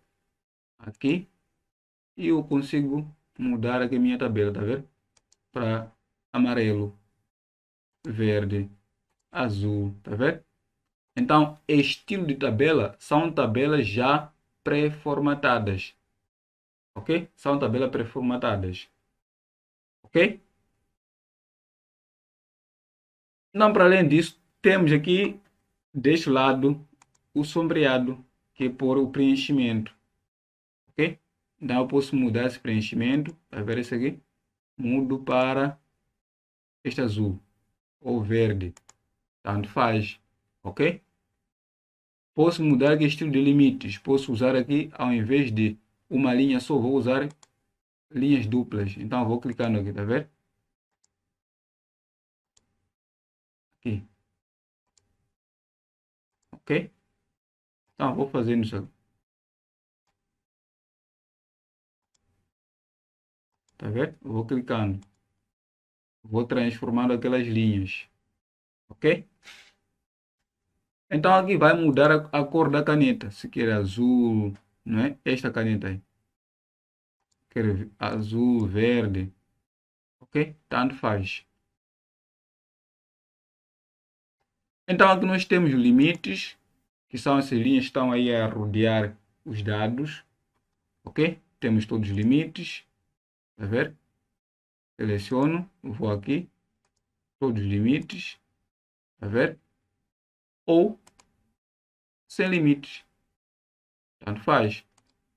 Aqui e eu consigo mudar aqui a minha tabela, tá vendo? Para amarelo, verde, azul, tá vendo? Então, estilo de tabela são tabelas já pré-formatadas, ok? São tabelas pré-formatadas, ok? Não, para além disso, temos aqui deste lado o sombreado, que é por o preenchimento, ok? Então, eu posso mudar esse preenchimento, vai ver esse aqui? Mudo para este azul ou verde, tanto faz, ok? Posso mudar aqui estilo de limites, posso usar aqui, ao invés de uma linha só, vou usar linhas duplas. Então, vou clicando aqui, tá vendo? Aqui, ok? Então, vou fazendo isso aqui, tá vendo? Vou clicando, vou transformando aquelas linhas, ok? Então, aqui vai mudar a cor da caneta, se quer azul, não é? Esta caneta aí, quer azul, verde, ok? Tanto faz. Então, aqui nós temos limites, que são essas linhas que estão aí a rodear os dados, ok? Temos todos os limites, tá ver? Seleciono, vou aqui, todos os limites, tá ver? Ou sem limites, tanto faz.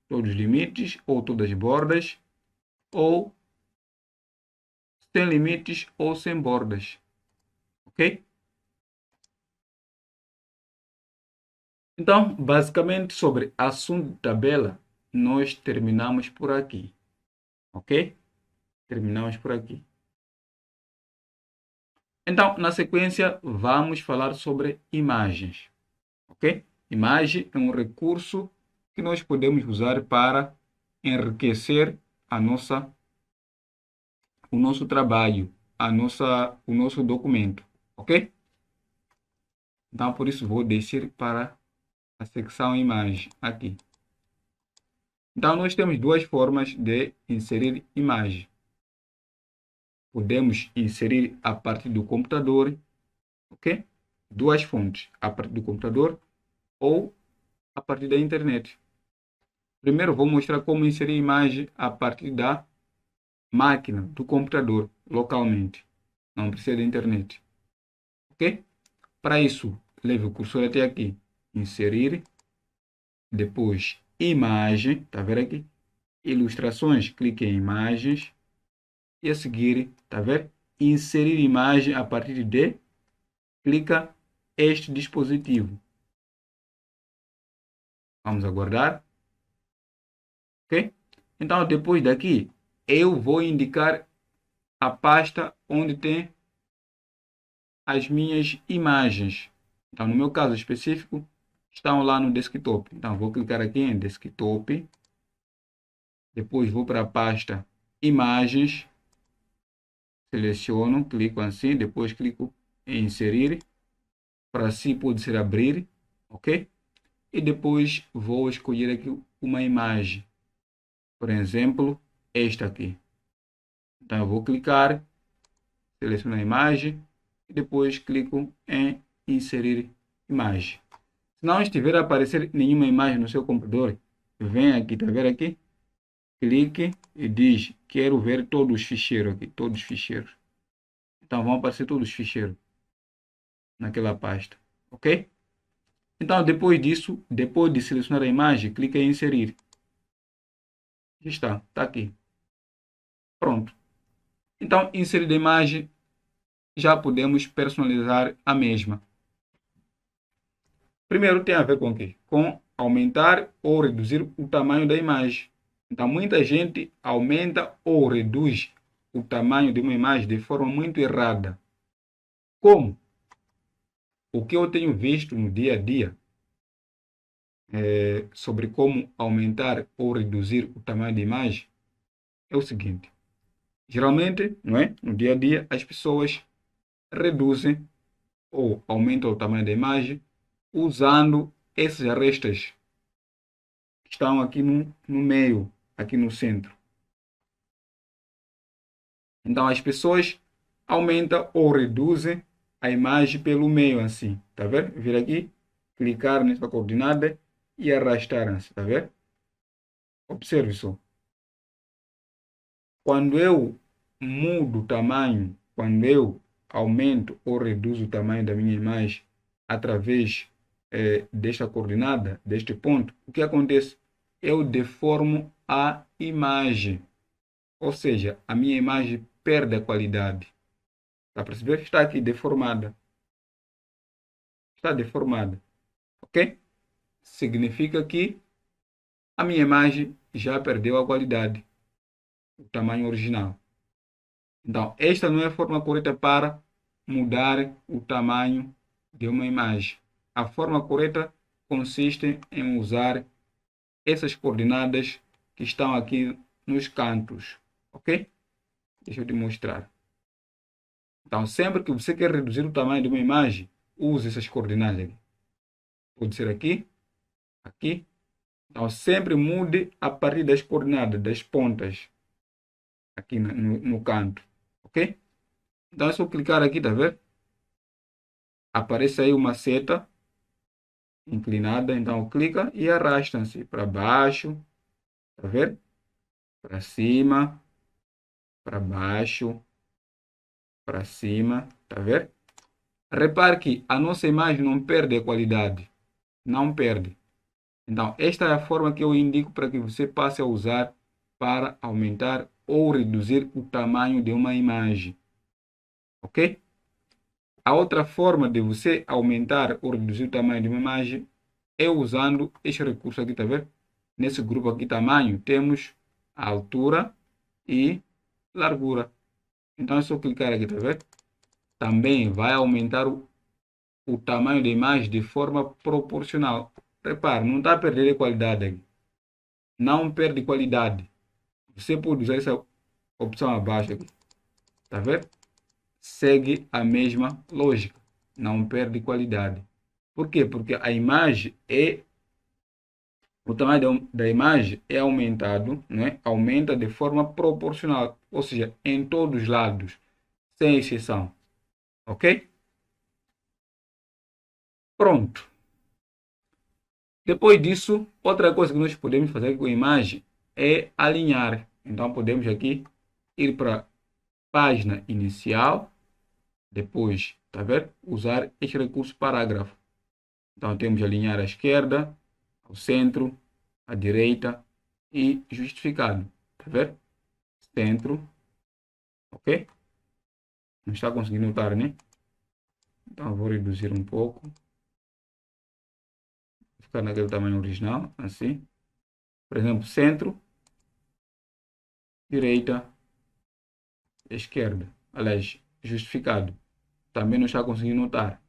Todos os limites, ou todas as bordas, ou sem limites ou sem bordas, ok? Então, basicamente, sobre assunto de tabela, nós terminamos por aqui, ok? Terminamos por aqui. Então, na sequência, vamos falar sobre imagens, ok? Imagem é um recurso que nós podemos usar para enriquecer o nosso trabalho, o nosso documento, ok? Então, por isso, vou descer para a secção imagem aqui. Então, nós temos duas formas de inserir imagem. Podemos inserir a partir do computador, ok? Duas fontes, a partir do computador ou a partir da internet. Primeiro, vou mostrar como inserir imagem a partir da máquina, do computador, localmente. Não precisa da internet, ok? Para isso, leve o cursor até aqui. Inserir, depois imagem, tá vendo aqui? Ilustrações, clique em imagens e a seguir, tá vendo? Inserir imagem a partir de, clica este dispositivo. Vamos aguardar, ok? Então, depois daqui, eu vou indicar a pasta onde tem as minhas imagens. Então, no meu caso específico, estão lá no desktop. Então, vou clicar aqui em desktop. Depois vou para a pasta imagens. Seleciono, clico assim, depois clico em inserir. Para si pode ser abrir, ok? E depois vou escolher aqui uma imagem. Por exemplo, esta aqui. Então, eu vou clicar, seleciono a imagem e depois clico em inserir imagem. Se não estiver a aparecer nenhuma imagem no seu computador, vem aqui, tá vendo aqui? Clique e diz, quero ver todos os ficheiros aqui, todos os ficheiros. Então, vão aparecer todos os ficheiros naquela pasta, ok? Então, depois disso, depois de selecionar a imagem, clique em inserir. Já está aqui. Pronto. Então, inserida a imagem, já podemos personalizar a mesma. Primeiro tem a ver com o quê? Com aumentar ou reduzir o tamanho da imagem. Então, muita gente aumenta ou reduz o tamanho de uma imagem de forma muito errada. Como? O que eu tenho visto no dia a dia sobre como aumentar ou reduzir o tamanho da imagem é o seguinte. Geralmente, não é? No dia a dia, as pessoas reduzem ou aumentam o tamanho da imagem usando essas arestas que estão aqui no meio, aqui no centro. Então, as pessoas aumentam ou reduzem a imagem pelo meio, assim. Tá vendo? Vir aqui, clicar nessa coordenada e arrastar-se. Tá vendo? Observe só. Quando eu mudo o tamanho, quando eu aumento ou reduzo o tamanho da minha imagem através desta coordenada, deste ponto, o que acontece? Eu deformo a imagem. Ou seja, a minha imagem perde a qualidade. Está a perceber? Está aqui deformada. Está deformada. Ok? Significa que a minha imagem já perdeu a qualidade, o tamanho original. Então, esta não é a forma correta para mudar o tamanho de uma imagem. A forma correta consiste em usar essas coordenadas que estão aqui nos cantos. Ok? Deixa eu te mostrar. Então, sempre que você quer reduzir o tamanho de uma imagem, use essas coordenadas. Pode ser aqui, aqui. Então, sempre mude a partir das coordenadas, das pontas, aqui no canto. Ok? Então, é só clicar aqui, tá vendo? Aparece aí uma seta inclinada, então clica e arrasta-se para baixo, tá vendo? Para cima, para baixo, para cima, tá vendo? Repare que a nossa imagem não perde a qualidade, não perde. Então, esta é a forma que eu indico para que você passe a usar para aumentar ou reduzir o tamanho de uma imagem, ok? A outra forma de você aumentar ou reduzir o tamanho de uma imagem é usando este recurso aqui, tá vendo? Nesse grupo aqui, tamanho, temos a altura e largura. Então é só clicar aqui, tá vendo? Também vai aumentar o tamanho da imagem de forma proporcional. Repare, não está a perder qualidade aqui. Não perde qualidade. Você pode usar essa opção abaixo aqui. Tá vendo? Segue a mesma lógica. Não perde qualidade. Por quê? Porque a imagem o tamanho da imagem é aumentado, né? Aumenta de forma proporcional, ou seja, em todos os lados, sem exceção. Ok? Pronto. Depois disso, outra coisa que nós podemos fazer com a imagem é alinhar. Então, podemos aqui ir para a página inicial, depois, tá vendo? Usar este recurso parágrafo. Então, temos alinhar à esquerda, ao centro, à direita e justificado. Tá vendo? Centro, ok? Não está conseguindo notar, né? Então, vou reduzir um pouco. Vou ficar naquele tamanho original, assim. Por exemplo, centro, direita, esquerda. Aliás, justificado. Também não está conseguindo notar.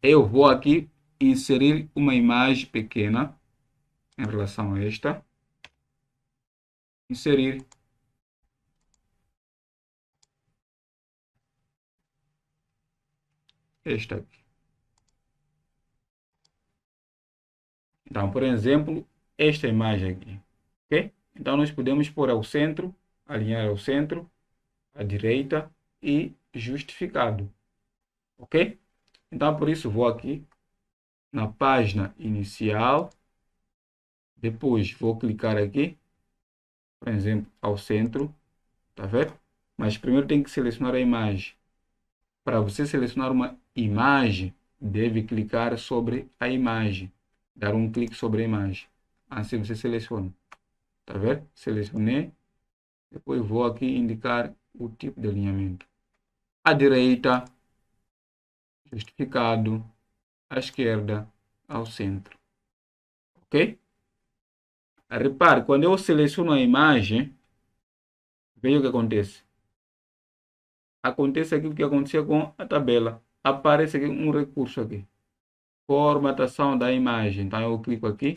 Eu vou aqui inserir uma imagem pequena em relação a esta. Inserir. Esta aqui. Então, por exemplo, esta imagem aqui. Ok? Então, nós podemos pôr ao centro, alinhar ao centro, à direita e justificado. Ok? Então, por isso, vou aqui na página inicial. Depois, vou clicar aqui, por exemplo, ao centro. Tá vendo? Mas primeiro tem que selecionar a imagem. Para você selecionar uma imagem, deve clicar sobre a imagem. Dar um clique sobre a imagem. Assim você seleciona. Tá vendo? Selecionei. Depois vou aqui indicar o tipo de alinhamento. À direita, justificado. À esquerda, ao centro. Ok? Repare, quando eu seleciono a imagem, veja o que acontece. acontece aquilo que acontecia com a tabela. Aparece aqui um recurso aqui. Formatação da imagem. Então eu clico aqui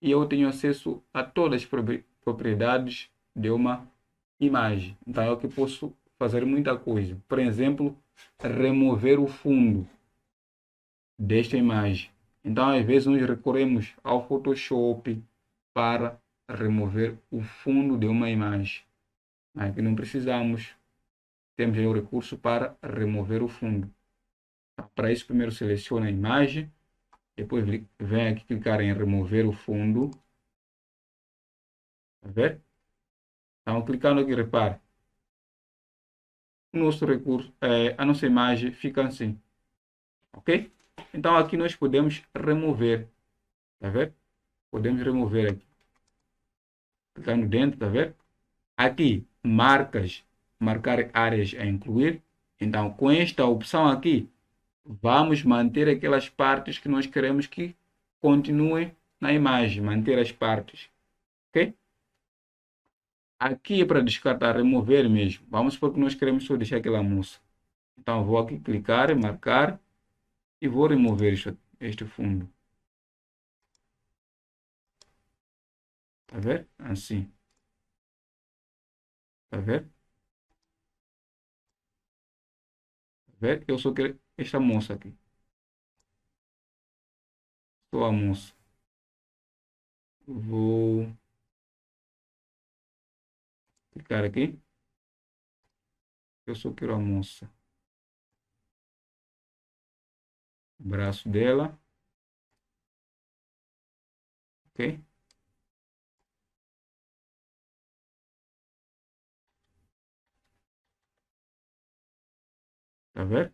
e eu tenho acesso a todas as propriedades de uma imagem. Então eu aqui posso fazer muita coisa. Por exemplo, remover o fundo desta imagem. Então às vezes nós recorremos ao Photoshop para remover o fundo de uma imagem. Aqui não precisamos. Temos aí o recurso para remover o fundo. Então, para isso, primeiro seleciona a imagem. Depois vem aqui clicar em remover o fundo. Tá vendo? Então, clicando aqui, repare. O nosso recurso, a nossa imagem fica assim. Ok? Então, aqui nós podemos remover. Tá vendo? Podemos remover aqui. Clicando dentro, tá vendo? Aqui, marcas. Marcar áreas a incluir. Então, com esta opção aqui, vamos manter aquelas partes que nós queremos que continuem na imagem. Manter as partes. Ok? Aqui é para descartar, remover mesmo. Vamos supor que nós queremos só deixar aquela moça. Então vou aqui clicar, marcar e vou remover este fundo. Tá vendo? Assim. Tá vendo? Tá vendo? Eu só quero esta moça aqui. Só a moça. Vou clicar aqui. Eu só quero a moça. O braço dela. Ok? Tá vendo?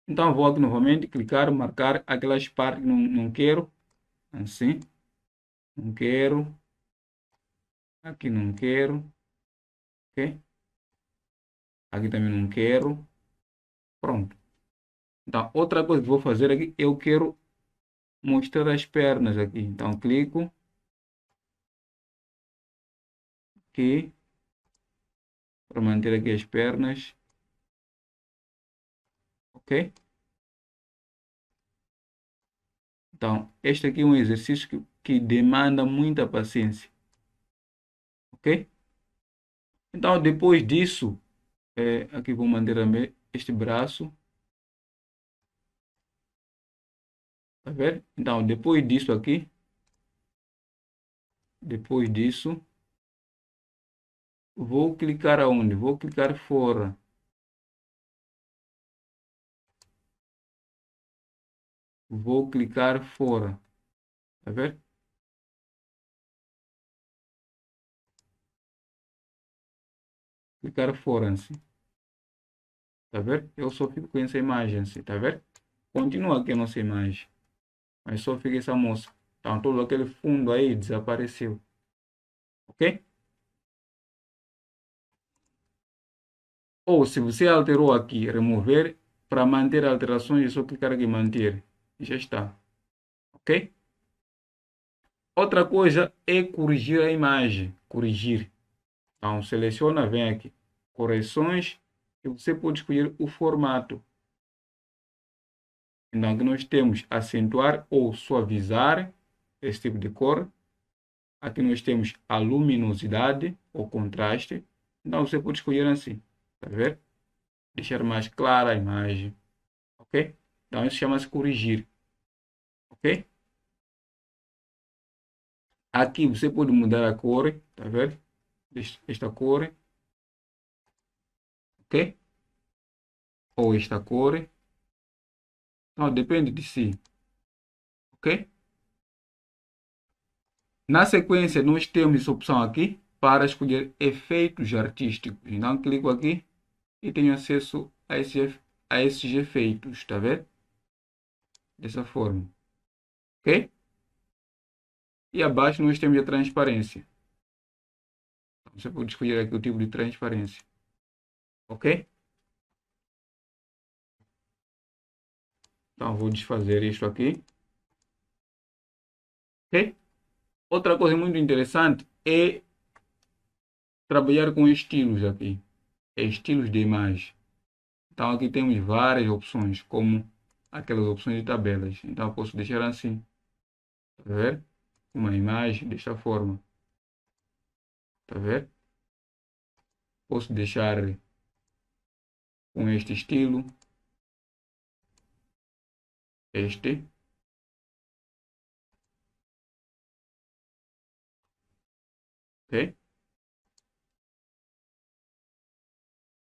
Então vou aqui novamente clicar, marcar aquelas partes que não quero. Assim. Não quero. Aqui não quero. Ok? Aqui também não quero. Pronto. Então, outra coisa que vou fazer aqui, eu quero mostrar as pernas aqui. Então, clico aqui para manter aqui as pernas. Ok? Então, este aqui é um exercício que demanda muita paciência. Ok? Então, depois disso, aqui vou manter também este braço. Tá vendo? Então, depois disso, vou clicar aonde? Vou clicar fora. Vou clicar fora. Tá vendo? Clicar fora, assim. Tá vendo? Eu só fico com essa imagem, assim. Tá vendo? Continua aqui a nossa imagem. Mas só fica essa moça. Então, todo aquele fundo aí desapareceu. Ok? Ou se você alterou aqui, remover, para manter alterações, é só clicar aqui em manter. E já está. Ok? Outra coisa é corrigir a imagem. Corrigir. Então, seleciona, vem aqui. Correções. E você pode escolher o formato. Então, aqui nós temos acentuar ou suavizar esse tipo de cor. Aqui nós temos a luminosidade ou contraste. Então, você pode escolher assim. Tá vendo? Deixar mais clara a imagem. Ok? Então, isso chama-se corrigir. Ok? Aqui você pode mudar a cor. Tá vendo? Esta cor. Ok? Ou esta cor. Então, depende de si. Ok? Na sequência, nós temos essa opção aqui para escolher efeitos artísticos. Então, clico aqui e tenho acesso a esses efeitos. Tá vendo? Dessa forma. Ok? E abaixo nós temos a transparência. Você pode escolher aqui o tipo de transparência. ok? Então, vou desfazer isto aqui, ok? Outra coisa muito interessante é trabalhar com estilos aqui, estilos de imagem. Então, aqui temos várias opções, como aquelas opções de tabelas. Então, eu posso deixar assim, tá ver? Uma imagem desta forma, tá ver? Posso deixar com este estilo, este, ok?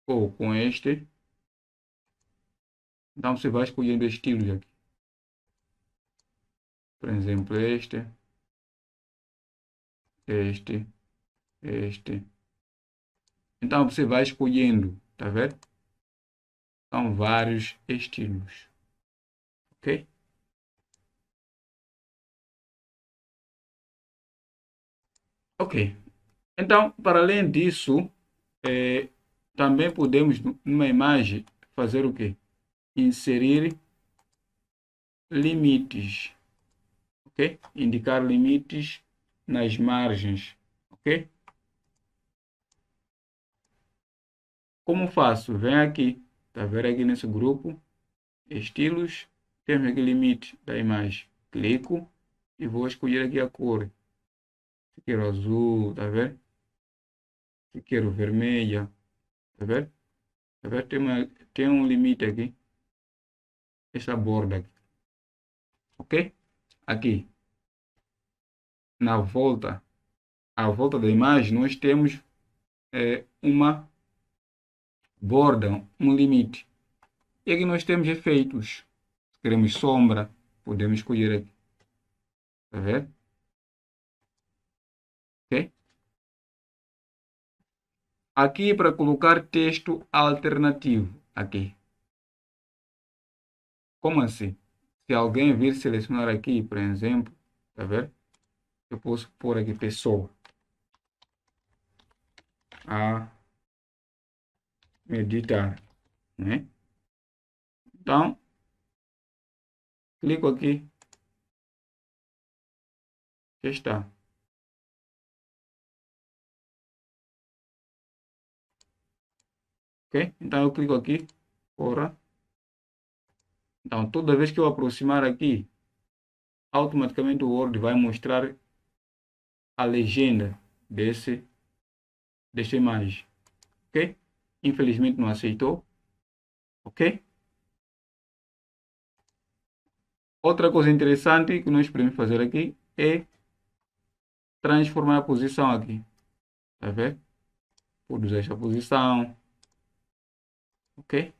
Ou com este. Então, você vai escolhendo estilos aqui. Por exemplo, este. Então, você vai escolhendo, tá vendo? São vários estilos, ok? Ok. Então, para além disso, também podemos, numa imagem, fazer o quê? Inserir limites, ok? Indicar limites nas margens, ok? Como faço? Vem aqui, tá vendo aqui nesse grupo, estilos, temos aqui limite da imagem. Clico e vou escolher aqui a cor. Se quero azul, tá vendo? Se quero vermelha, tá vendo? Tá vendo? Tem um limite aqui, essa borda aqui, ok? Aqui, na volta, à volta da imagem, nós temos uma borda, um limite. E aqui nós temos efeitos. Se queremos sombra, podemos escolher aqui, tá vendo? Ok? Aqui para colocar texto alternativo, aqui. Como assim? Se alguém vir selecionar aqui, por exemplo, tá vendo? Eu posso pôr aqui pessoa a meditar, né? Então, clico aqui, já está. Ok? Então, eu clico aqui, fora. Então, toda vez que eu aproximar aqui, automaticamente o Word vai mostrar a legenda dessa imagem. Ok? Infelizmente não aceitou. Ok? Outra coisa interessante que nós podemos fazer aqui é transformar a posição aqui. Tá vendo? Pode usar esta posição. Ok?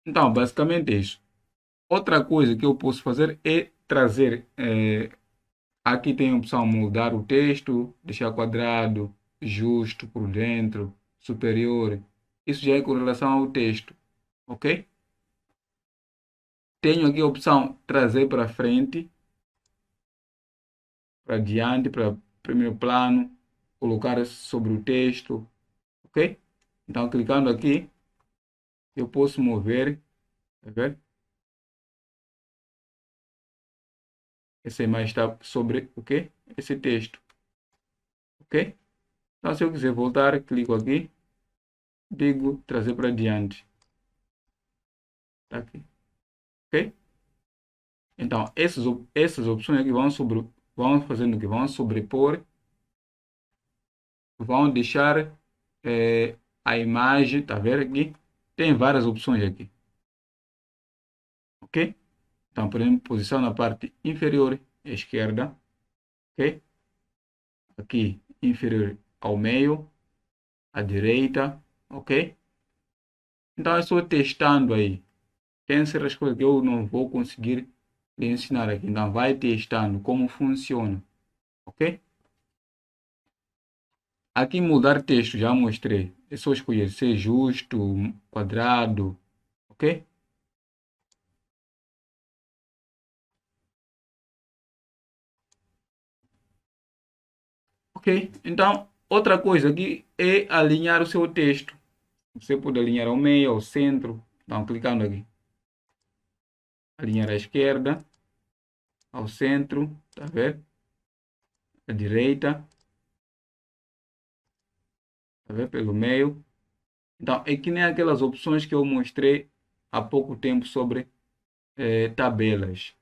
Então, basicamente é isso. Outra coisa que eu posso fazer é trazer. Aqui tem a opção mudar o texto, deixar quadrado, justo por dentro, superior. Isso já é com relação ao texto, ok? Tenho aqui a opção trazer para frente, para diante, para primeiro plano, colocar sobre o texto, ok? Então, clicando aqui, eu posso mover, tá vendo? Essa imagem está sobre o quê? Esse texto, ok? Então, se eu quiser voltar, clico aqui, digo trazer para diante, tá aqui, ok? Então, essas opções aqui vão fazendo o que? Vão sobrepor, vão deixar a imagem, tá vendo aqui? Tem várias opções aqui, ok? Então, por exemplo, posição na parte inferior esquerda, ok? Aqui, inferior ao meio, à direita, ok? Então, é só testando aí. Tem certas coisas que eu não vou conseguir lhe ensinar aqui. Então, vai testando como funciona, ok? Aqui mudar texto, já mostrei. É só escolher ser justo, quadrado, ok? Ok, então outra coisa aqui é alinhar o seu texto. Você pode alinhar ao meio, ao centro. Então, clicando aqui. Alinhar à esquerda, ao centro, tá vendo? À direita, tá vendo? Pelo meio. Então, é que nem aquelas opções que eu mostrei há pouco tempo sobre tabelas.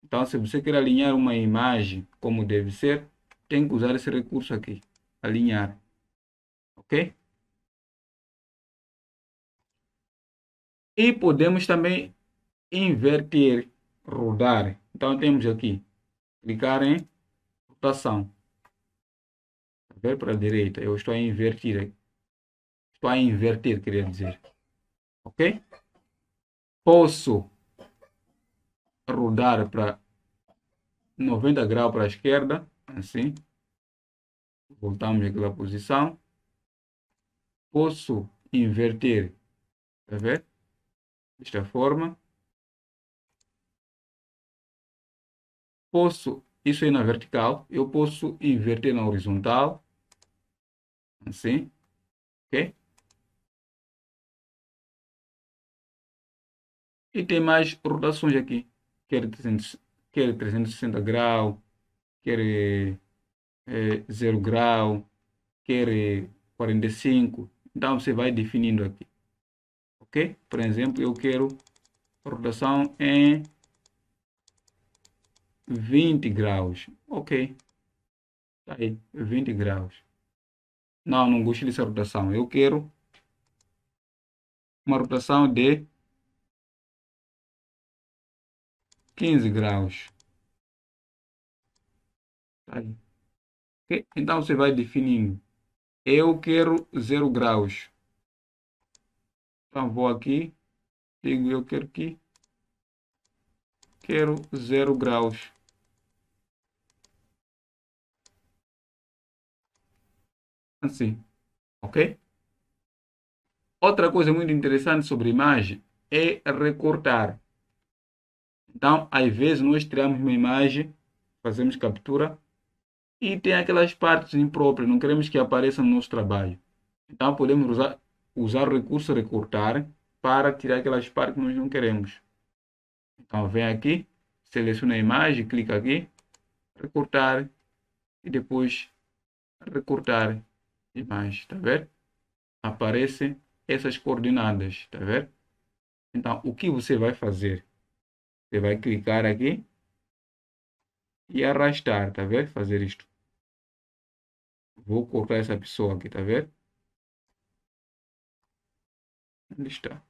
Então, se você quer alinhar uma imagem como deve ser, tem que usar esse recurso aqui, alinhar, ok? E podemos também inverter, rodar. Então, temos aqui, clicar em rotação, ver para a direita. Eu estou a invertir, estou a inverter, queria dizer, ok? Posso rodar para 90 graus para a esquerda, assim. Voltamos àquela posição. Posso inverter, tá ver? Desta forma. Posso, isso aí na vertical, eu posso inverter na horizontal, assim, ok? E tem mais rotações aqui, quer 360 graus, quer 0 grau, quer 45. Então você vai definindo aqui, ok? Por exemplo, eu quero rotação em 20 graus, ok? Tá aí, 20 graus. Não, não gosto dessa rotação. Eu quero uma rotação de 15 graus. Tá aí. Ok? Então você vai definindo. Eu quero 0 graus. Então vou aqui, digo eu quero que quero 0 graus. Assim, ok? Outra coisa muito interessante sobre imagem é recortar. Então, às vezes nós tiramos uma imagem, fazemos captura e tem aquelas partes impróprias, não queremos que apareçam no nosso trabalho. Então podemos usar o recurso recortar para tirar aquelas partes que nós não queremos. Então vem aqui, seleciona a imagem, clica aqui, recortar e depois recortar imagem, tá vendo? Aparecem essas coordenadas, tá vendo? Então o que você vai fazer? Você vai clicar aqui e arrastar, tá vendo? Fazer isto. Vou cortar essa pessoa aqui, tá vendo? Onde está?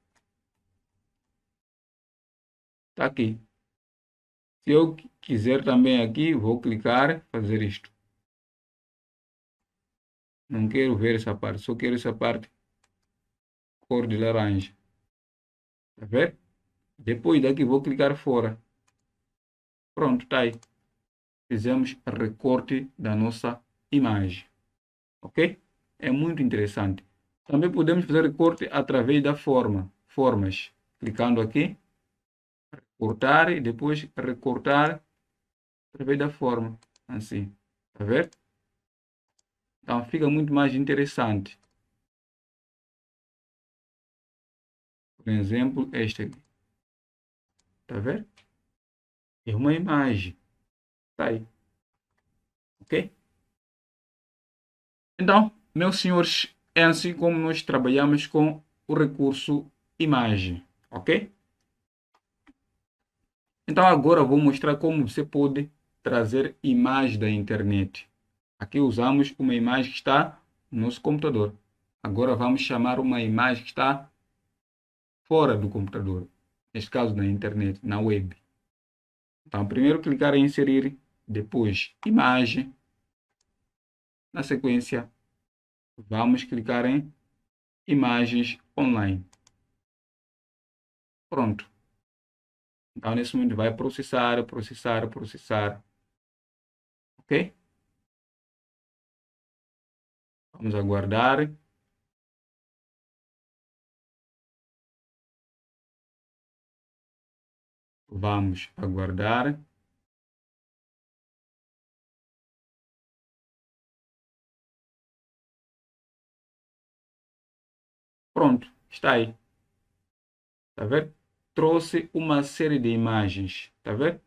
Tá aqui. Se eu quiser também aqui, vou clicar, fazer isto. Não quero ver essa parte, só quero essa parte cor de laranja. Tá vendo? Depois daqui vou clicar fora. Pronto, tá aí. Fizemos recorte da nossa imagem. Ok? É muito interessante. Também podemos fazer recorte através da formas. Clicando aqui, cortar e depois recortar através da forma. Assim. Tá vendo? Então fica muito mais interessante. Por exemplo, este aqui. Tá vendo? É uma imagem. Tá aí. Ok? Então, meus senhores, é assim como nós trabalhamos com o recurso imagem. Ok? Então agora vou mostrar como você pode trazer imagem da internet. Aqui usamos uma imagem que está no nosso computador. Agora vamos chamar uma imagem que está fora do computador. Neste caso, na internet, na web. Então, primeiro clicar em inserir, depois imagem. Na sequência, vamos clicar em imagens online. Pronto. Então, nesse momento vai processar. Ok? Vamos aguardar. Vamos aguardar. Pronto, está aí. Tá vendo? Trouxe uma série de imagens, tá vendo?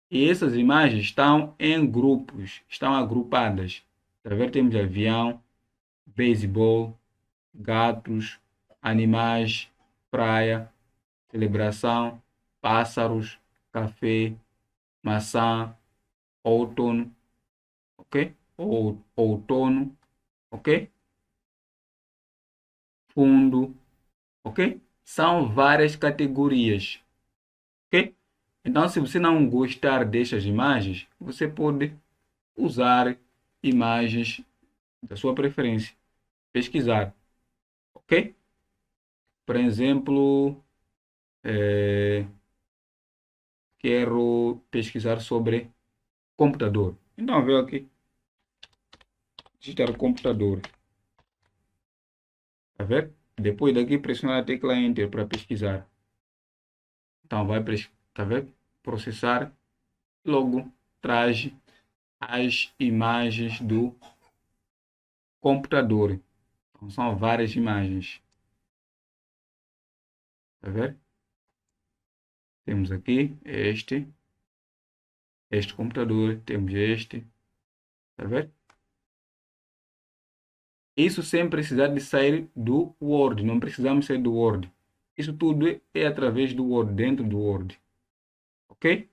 E essas imagens estão em grupos, estão agrupadas. Tá vendo? Temos avião, beisebol, gatos, animais, praia, celebração, pássaros, café, maçã, outono, ok? Ou outono, ok? Fundo, ok? São várias categorias, ok? Então, se você não gostar destas imagens, você pode usar imagens da sua preferência, pesquisar, ok? Por exemplo, quero pesquisar sobre computador. Então, veio aqui, digitar computador, tá vendo? Depois daqui, pressionar a tecla Enter para pesquisar. Então, vai, tá vendo? Processar, logo traz as imagens do computador. Então, são várias imagens, tá vendo? Temos aqui este computador, temos este, tá vendo? Isso sem precisar de sair do Word, não precisamos sair do Word. Isso tudo é através do Word, dentro do Word, ok?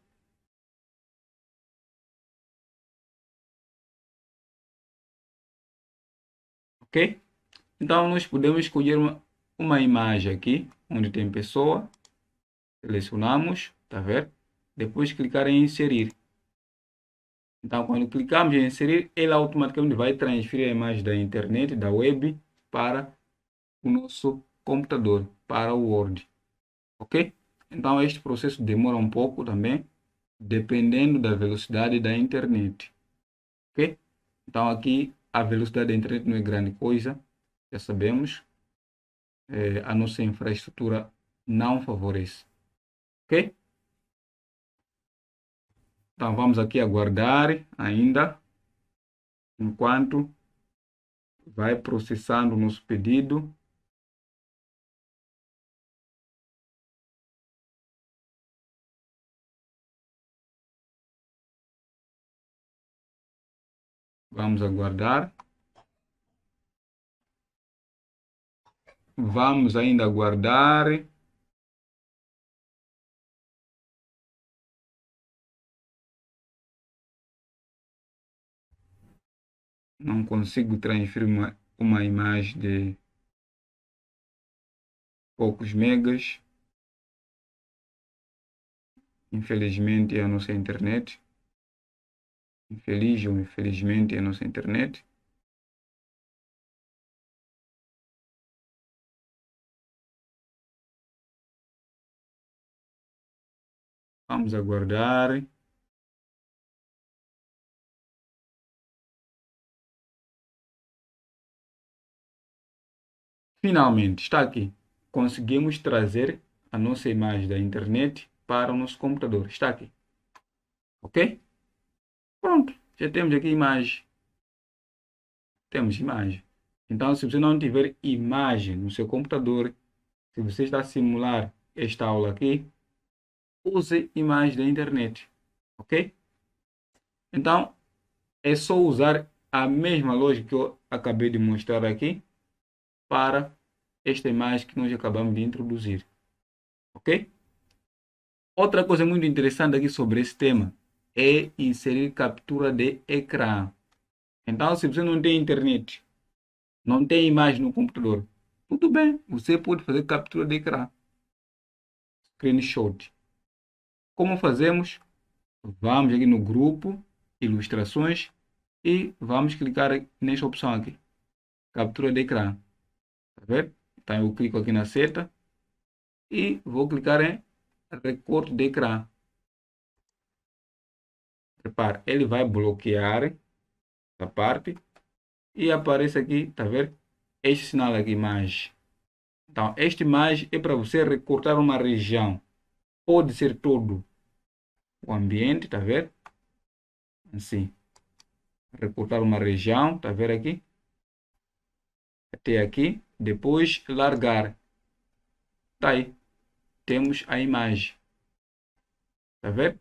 Ok? Então, nós podemos escolher uma imagem aqui, onde tem pessoa, selecionamos, tá vendo? Depois clicar em inserir. Então, quando clicamos em inserir, ele automaticamente vai transferir a imagem da internet, da web, para o nosso computador, para o Word, ok? Então, este processo demora um pouco também, dependendo da velocidade da internet, ok? Então, aqui a velocidade da internet não é grande coisa, já sabemos, a nossa infraestrutura não favorece, ok? Então, vamos aqui aguardar ainda, enquanto vai processando o nosso pedido. Vamos aguardar. Vamos ainda aguardar. Não consigo transferir uma imagem de poucos megas. Infelizmente, é a nossa internet. Infeliz ou infelizmente, é a nossa internet. Vamos aguardar. Finalmente, está aqui. Conseguimos trazer a nossa imagem da internet para o nosso computador. Está aqui. Ok? Pronto. Já temos aqui imagem. Temos imagem. Então, se você não tiver imagem no seu computador, se você está a simular esta aula aqui, use imagem da internet. Ok? Então, é só usar a mesma lógica que eu acabei de mostrar aqui para esta imagem que nós acabamos de introduzir. Ok? Outra coisa muito interessante aqui sobre esse tema é inserir captura de ecrã. Então, se você não tem internet, não tem imagem no computador, tudo bem, você pode fazer captura de ecrã, screenshot. Como fazemos? Vamos aqui no grupo, ilustrações, e vamos clicar nesta opção aqui, captura de ecrã. Tá vendo? Então eu clico aqui na seta e vou clicar em recorte de ecrã. Repare, ele vai bloquear essa parte e aparece aqui, tá vendo? Este sinal aqui, mais. Então, este mais é para você recortar uma região. Pode ser todo o ambiente, tá vendo? Assim. Recortar uma região, tá vendo aqui? Até aqui. Depois, largar. Tá aí. Temos a imagem. Tá vendo?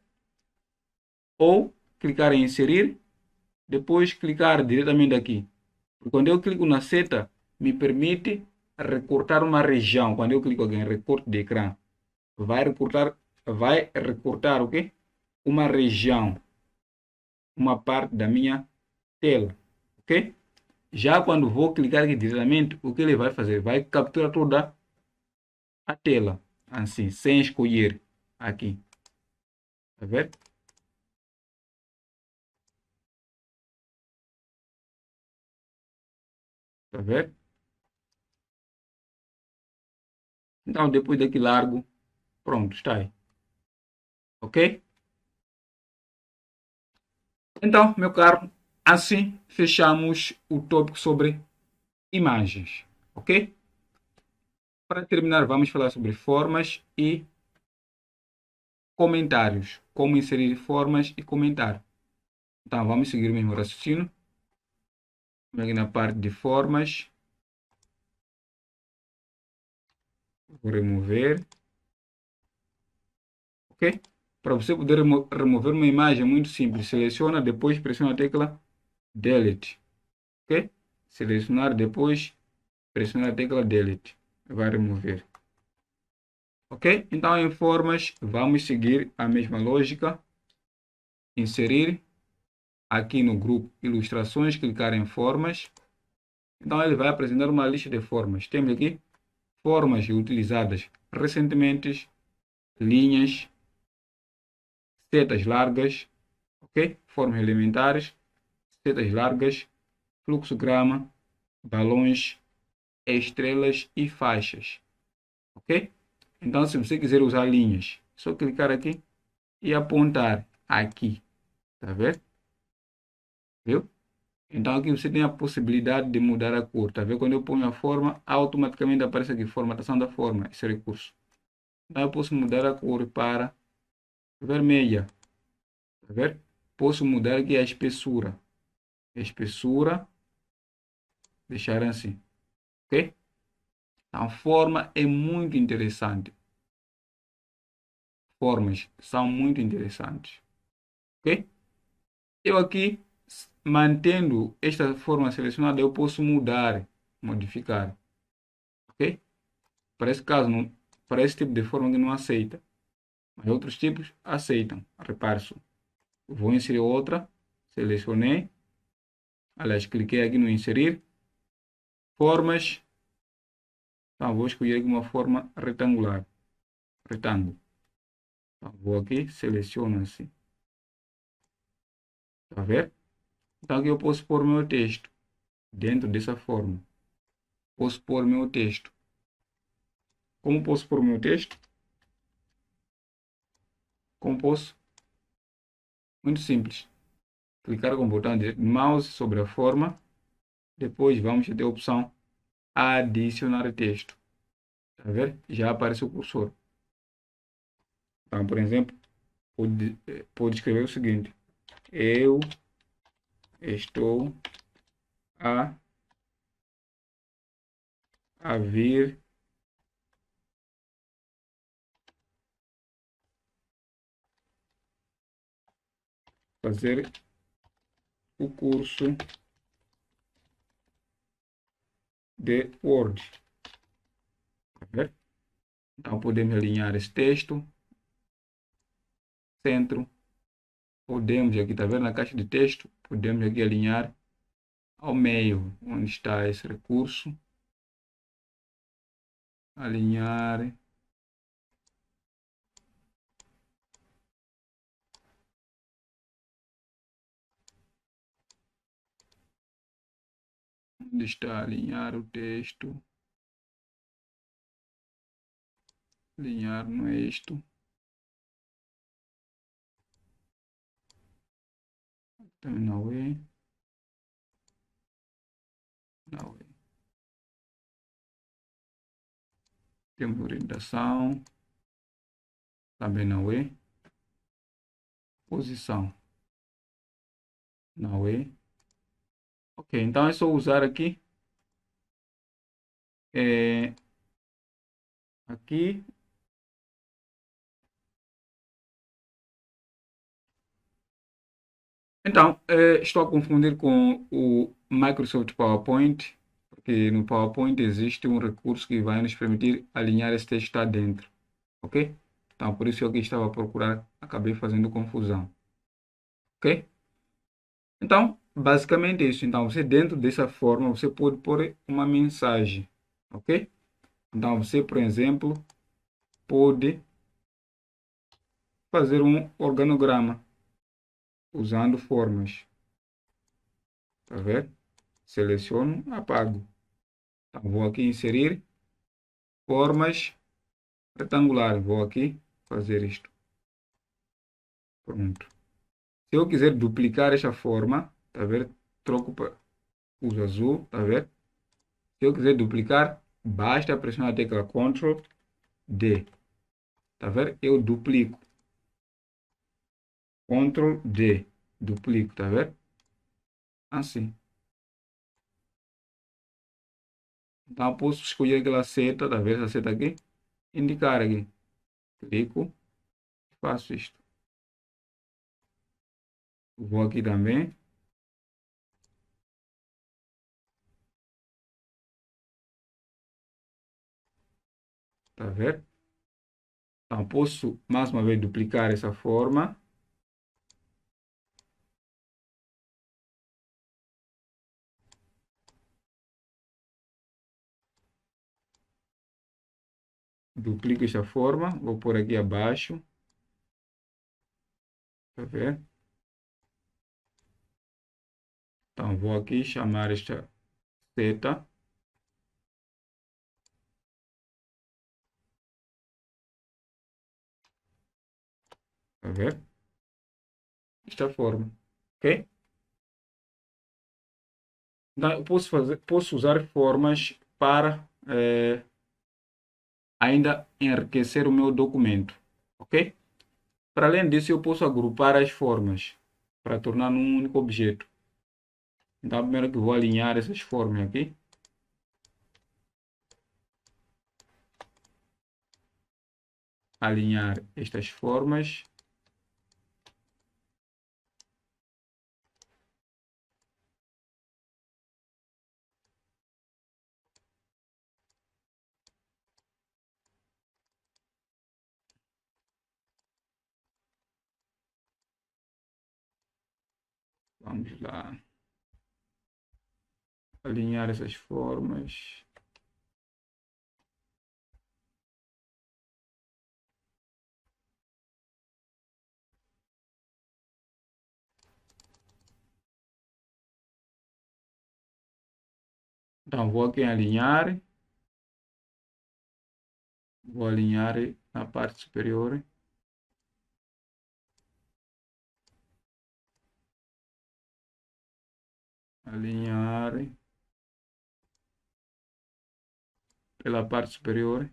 Ou clicar em inserir. Depois, clicar diretamente aqui. Quando eu clico na seta, me permite recortar uma região. Quando eu clico aqui em recorte de ecrã, vai recortar o quê? Uma região, uma parte da minha tela, ok? Já quando vou clicar aqui diretamente, o que ele vai fazer? Vai capturar toda a tela, assim, sem escolher aqui, tá vendo? Tá vendo? Então, depois daqui largo, pronto, está aí, ok? Então, meu caro, assim fechamos o tópico sobre imagens, ok? Para terminar, vamos falar sobre formas e comentários. Como inserir formas e comentário. Então, vamos seguir o mesmo raciocínio. Aqui na parte de formas, vou remover, ok? Para você poder remover uma imagem é muito simples. Seleciona, depois pressiona a tecla Delete, ok? Selecionar, depois pressiona a tecla Delete. Vai remover. Ok? Então, em formas, vamos seguir a mesma lógica. Inserir aqui no grupo ilustrações, clicar em formas. Então, ele vai apresentar uma lista de formas. Temos aqui formas utilizadas recentemente, linhas, setas largas, ok? Formas elementares, setas largas, fluxograma, balões, estrelas e faixas, ok? Então, se você quiser usar linhas, é só clicar aqui e apontar aqui, tá vendo? Viu? Então aqui você tem a possibilidade de mudar a cor, tá vendo? Quando eu ponho a forma, automaticamente aparece aqui, formatação da forma, esse recurso. Então eu posso mudar a cor para vermelha, tá vendo? Posso mudar aqui a espessura, deixar assim, ok? Então, a forma é muito interessante, formas são muito interessantes, ok? Eu aqui, mantendo esta forma selecionada, eu posso mudar, modificar, ok? Para esse caso, não, para esse tipo de forma que não aceita. Mas outros tipos aceitam. Repare só. Vou inserir outra. Selecionei. Aliás, cliquei aqui no inserir. Formas. Então, vou escolher aqui uma forma retangular. Retângulo. Então, vou aqui, seleciono assim. Está a ver? Então, aqui eu posso pôr meu texto dentro dessa forma. Posso pôr meu texto. Como posso pôr meu texto? Como posso? Muito simples. Clicar com o botão de mouse sobre a forma. Depois vamos ter a opção adicionar texto. Tá vendo? Já aparece o cursor. Então, por exemplo, pode escrever o seguinte: eu estou a vir fazer o curso de Word. Tá vendo? Então, podemos alinhar esse texto, centro. Podemos aqui, tá vendo? Na caixa de texto, podemos aqui alinhar ao meio, onde está esse recurso. Alinhar. Onde está alinhar o texto? Alinhar no eixo. Também não é. Não é. Temos orientação, também não é. Posição, não é. Ok, então é só usar aqui, aqui. Então, estou a confundir com o Microsoft PowerPoint, porque no PowerPoint existe um recurso que vai nos permitir alinhar esse texto lá dentro, ok? Então, por isso eu que estava a procurar, acabei fazendo confusão, ok? Então, basicamente é isso. Então, você dentro dessa forma, você pode pôr uma mensagem, ok? Então, você, por exemplo, pode fazer um organograma usando formas, tá vendo? Seleciono, apago. Então, vou aqui inserir formas retangulares. Vou aqui fazer isto. Pronto. Se eu quiser duplicar esta forma, tá vendo? Troco para uso azul, tá vendo? Se eu quiser duplicar, basta pressionar a tecla Ctrl D. Tá vendo? Eu duplico. Ctrl D. Duplico, tá vendo? Assim. Então, eu posso escolher aquela seta, tá vendo? Essa seta aqui. Indicar aqui. Clico. Faço isto. Vou aqui também. Tá vendo? Então, posso mais uma vez duplicar essa forma. Duplico esta forma. Vou por aqui abaixo. Tá vendo? Então, vou aqui chamar esta seta. Tá vendo? Desta forma. Ok? Então, eu posso usar formas para ainda enriquecer o meu documento. Ok? Para além disso, eu posso agrupar as formas para tornar um único objeto. Então, primeiro que vou alinhar essas formas aqui. Alinhar estas formas. Vamos lá. Alinhar essas formas. Então, vou aqui em alinhar. Vou alinhar na parte superior. Alinhar pela parte superior.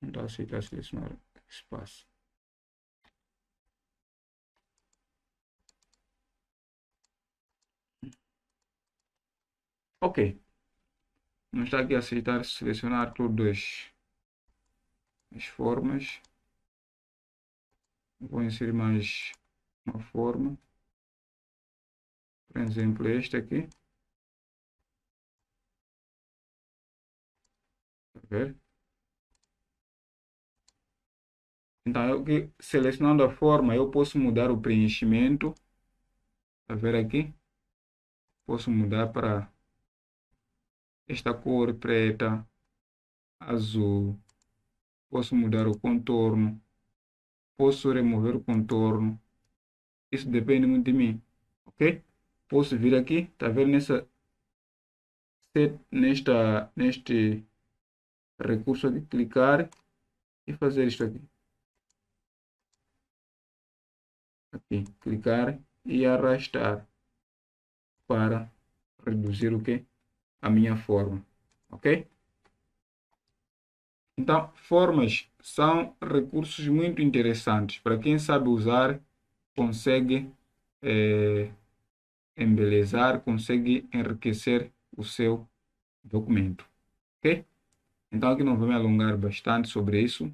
Então, aceitar selecionar espaço. Ok. Não está aqui a aceitar selecionar todas as formas. Vou inserir mais uma forma. Por exemplo, esta aqui. Tá ver? Então, selecionando a forma, eu posso mudar o preenchimento. Tá ver aqui? Posso mudar para esta cor preta, azul. Posso mudar o contorno. Posso remover o contorno. Isso depende muito de mim. Ok? Posso vir aqui, tá vendo neste recurso aqui, clicar e fazer isto aqui. Aqui, clicar e arrastar para reduzir o que? A minha forma, ok? Então, formas são recursos muito interessantes. Para quem sabe usar, consegue embelezar, consegue enriquecer o seu documento, ok? Então, aqui não vou me alongar bastante sobre isso,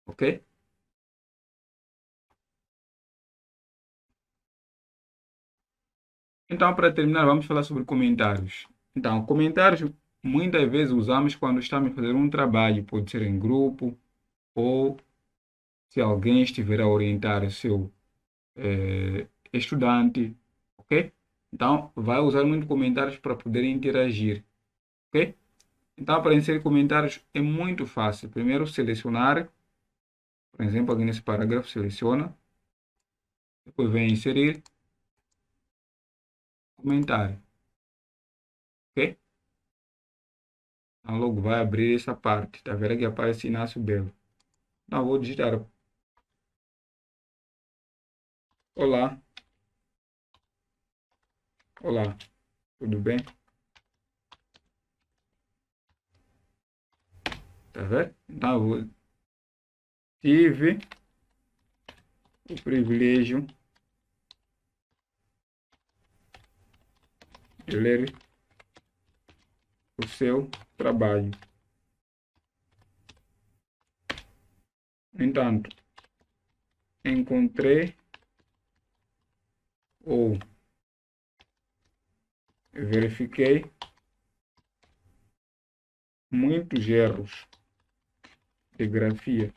ok? Então, para terminar, vamos falar sobre comentários. Então, comentários muitas vezes usamos quando estamos a fazer um trabalho, pode ser em grupo ou se alguém estiver a orientar o seu estudante, ok? Então, vai usar muito comentários para poder interagir, ok? Então, para inserir comentários é muito fácil. Primeiro, selecionar, por exemplo, aqui nesse parágrafo, seleciona, depois vem inserir comentário, ok? Então, logo vai abrir essa parte, tá vendo que aparece Inácio Belo. Então, vou digitar, olá, olá, tudo bem? Tá vendo? Então, tive o privilégio de ler o seu trabalho. No entanto, encontrei ou verifiquei muitos erros de grafia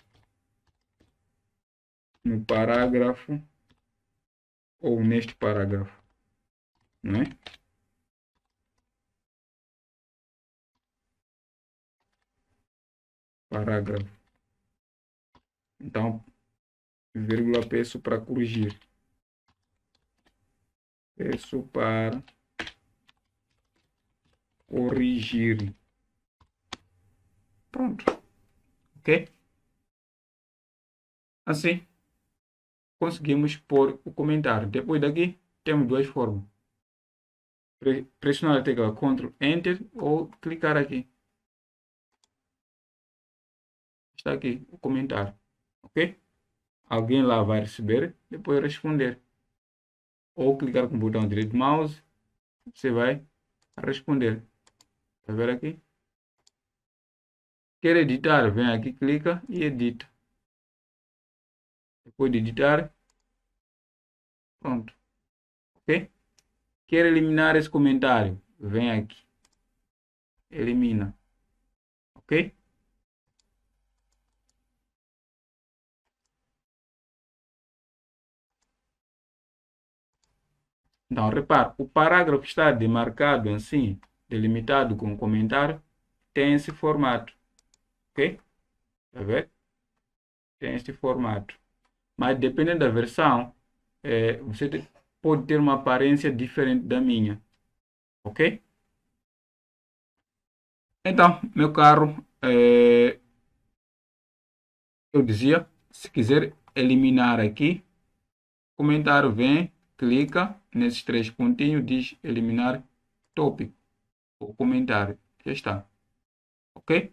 no parágrafo ou neste parágrafo, não é? Parágrafo. Então, vírgula, peço para corrigir. Peço para corrigir. Pronto, ok? Assim, conseguimos pôr o comentário. Depois daqui, temos duas formas. Pressionar a tecla Ctrl Enter ou clicar aqui. Está aqui o comentário, ok? Alguém lá vai receber, depois responder. Ou clicar com o botão direito do mouse, você vai responder. Tá vendo aqui? Quer editar? Vem aqui, clica e edita. Depois de editar, pronto, ok? Quer eliminar esse comentário? Vem aqui, elimina, ok? Então, repare, o parágrafo está demarcado assim, delimitado com comentário, tem esse formato, ok? Tá vendo? Tem este formato. Mas dependendo da versão, você pode ter uma aparência diferente da minha, ok? Então, meu caro, eu dizia, se quiser eliminar aqui, comentário vem, clica nesses três pontinhos, diz eliminar tópico ou comentário. Já está, ok?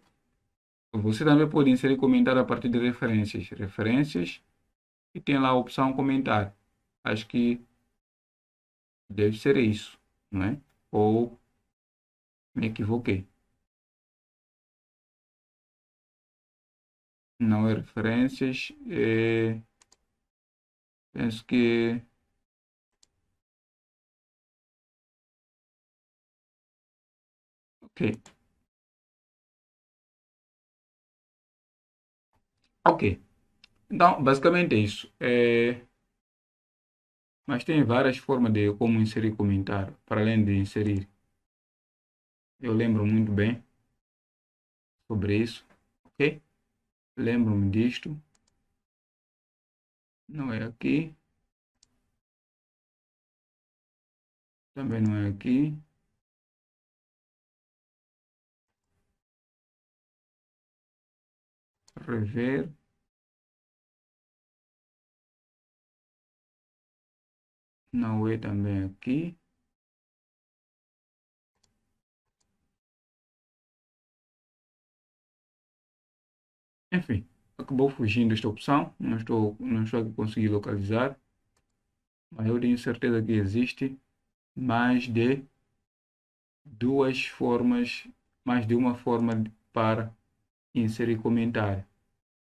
Você também pode inserir comentário a partir de referências. Referências e tem lá a opção comentário. Acho que deve ser isso, não é? Ou me equivoquei. Não é referências, penso que ok. Ok. Então, basicamente é isso. Mas tem várias formas de como inserir comentário, para além de inserir. Eu lembro muito bem sobre isso, ok? Lembro-me disto. Não é aqui, também não é aqui. Rever. Não é também aqui. Enfim, acabou fugindo esta opção. Não estou a conseguir localizar. Mas eu tenho certeza que existe mais de duas formas, mais de uma forma para inserir comentário.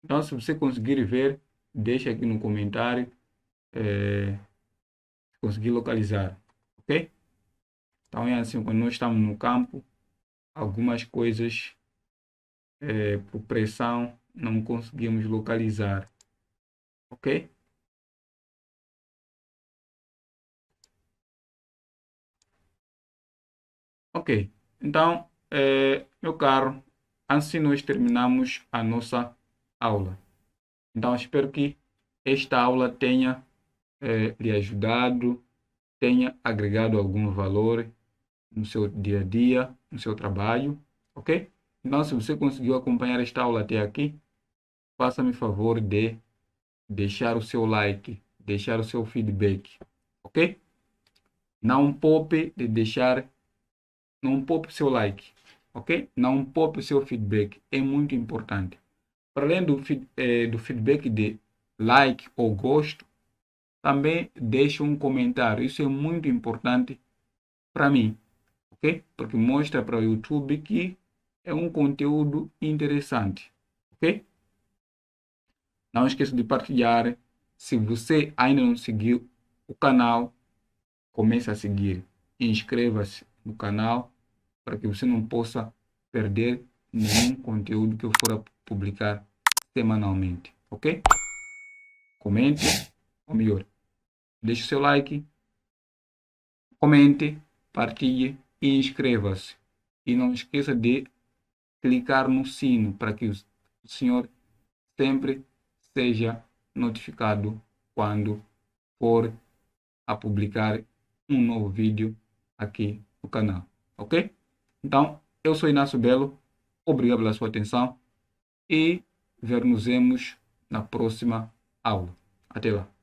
Então, se você conseguir ver, deixa aqui no comentário, se conseguir localizar, ok? Então é assim, quando nós estamos no campo, algumas coisas, por pressão, não conseguimos localizar, ok? Ok, então, meu caro, assim nós terminamos a nossa aula. Então, espero que esta aula tenha lhe ajudado, tenha agregado algum valor no seu dia a dia, no seu trabalho, ok? Então, se você conseguiu acompanhar esta aula até aqui, faça-me favor de deixar o seu like, deixar o seu feedback, ok? Não poupe de deixar, não poupe o seu like, ok? Não poupe o seu feedback, é muito importante. Para além do feedback de like ou gosto, também deixe um comentário. Isso é muito importante para mim, ok? Porque mostra para o YouTube que é um conteúdo interessante, ok? Não esqueça de partilhar. Se você ainda não seguiu o canal, comece a seguir. Inscreva-se no canal para que você não possa perder nenhum conteúdo que eu for a publicar semanalmente, ok? Comente, ou melhor, deixe o seu like, comente, partilhe e inscreva-se. E não esqueça de clicar no sino para que o senhor sempre seja notificado quando for a publicar um novo vídeo aqui no canal, ok? Então, eu sou Inácio Belo, obrigado pela sua atenção e ver-nos na próxima aula. Até lá.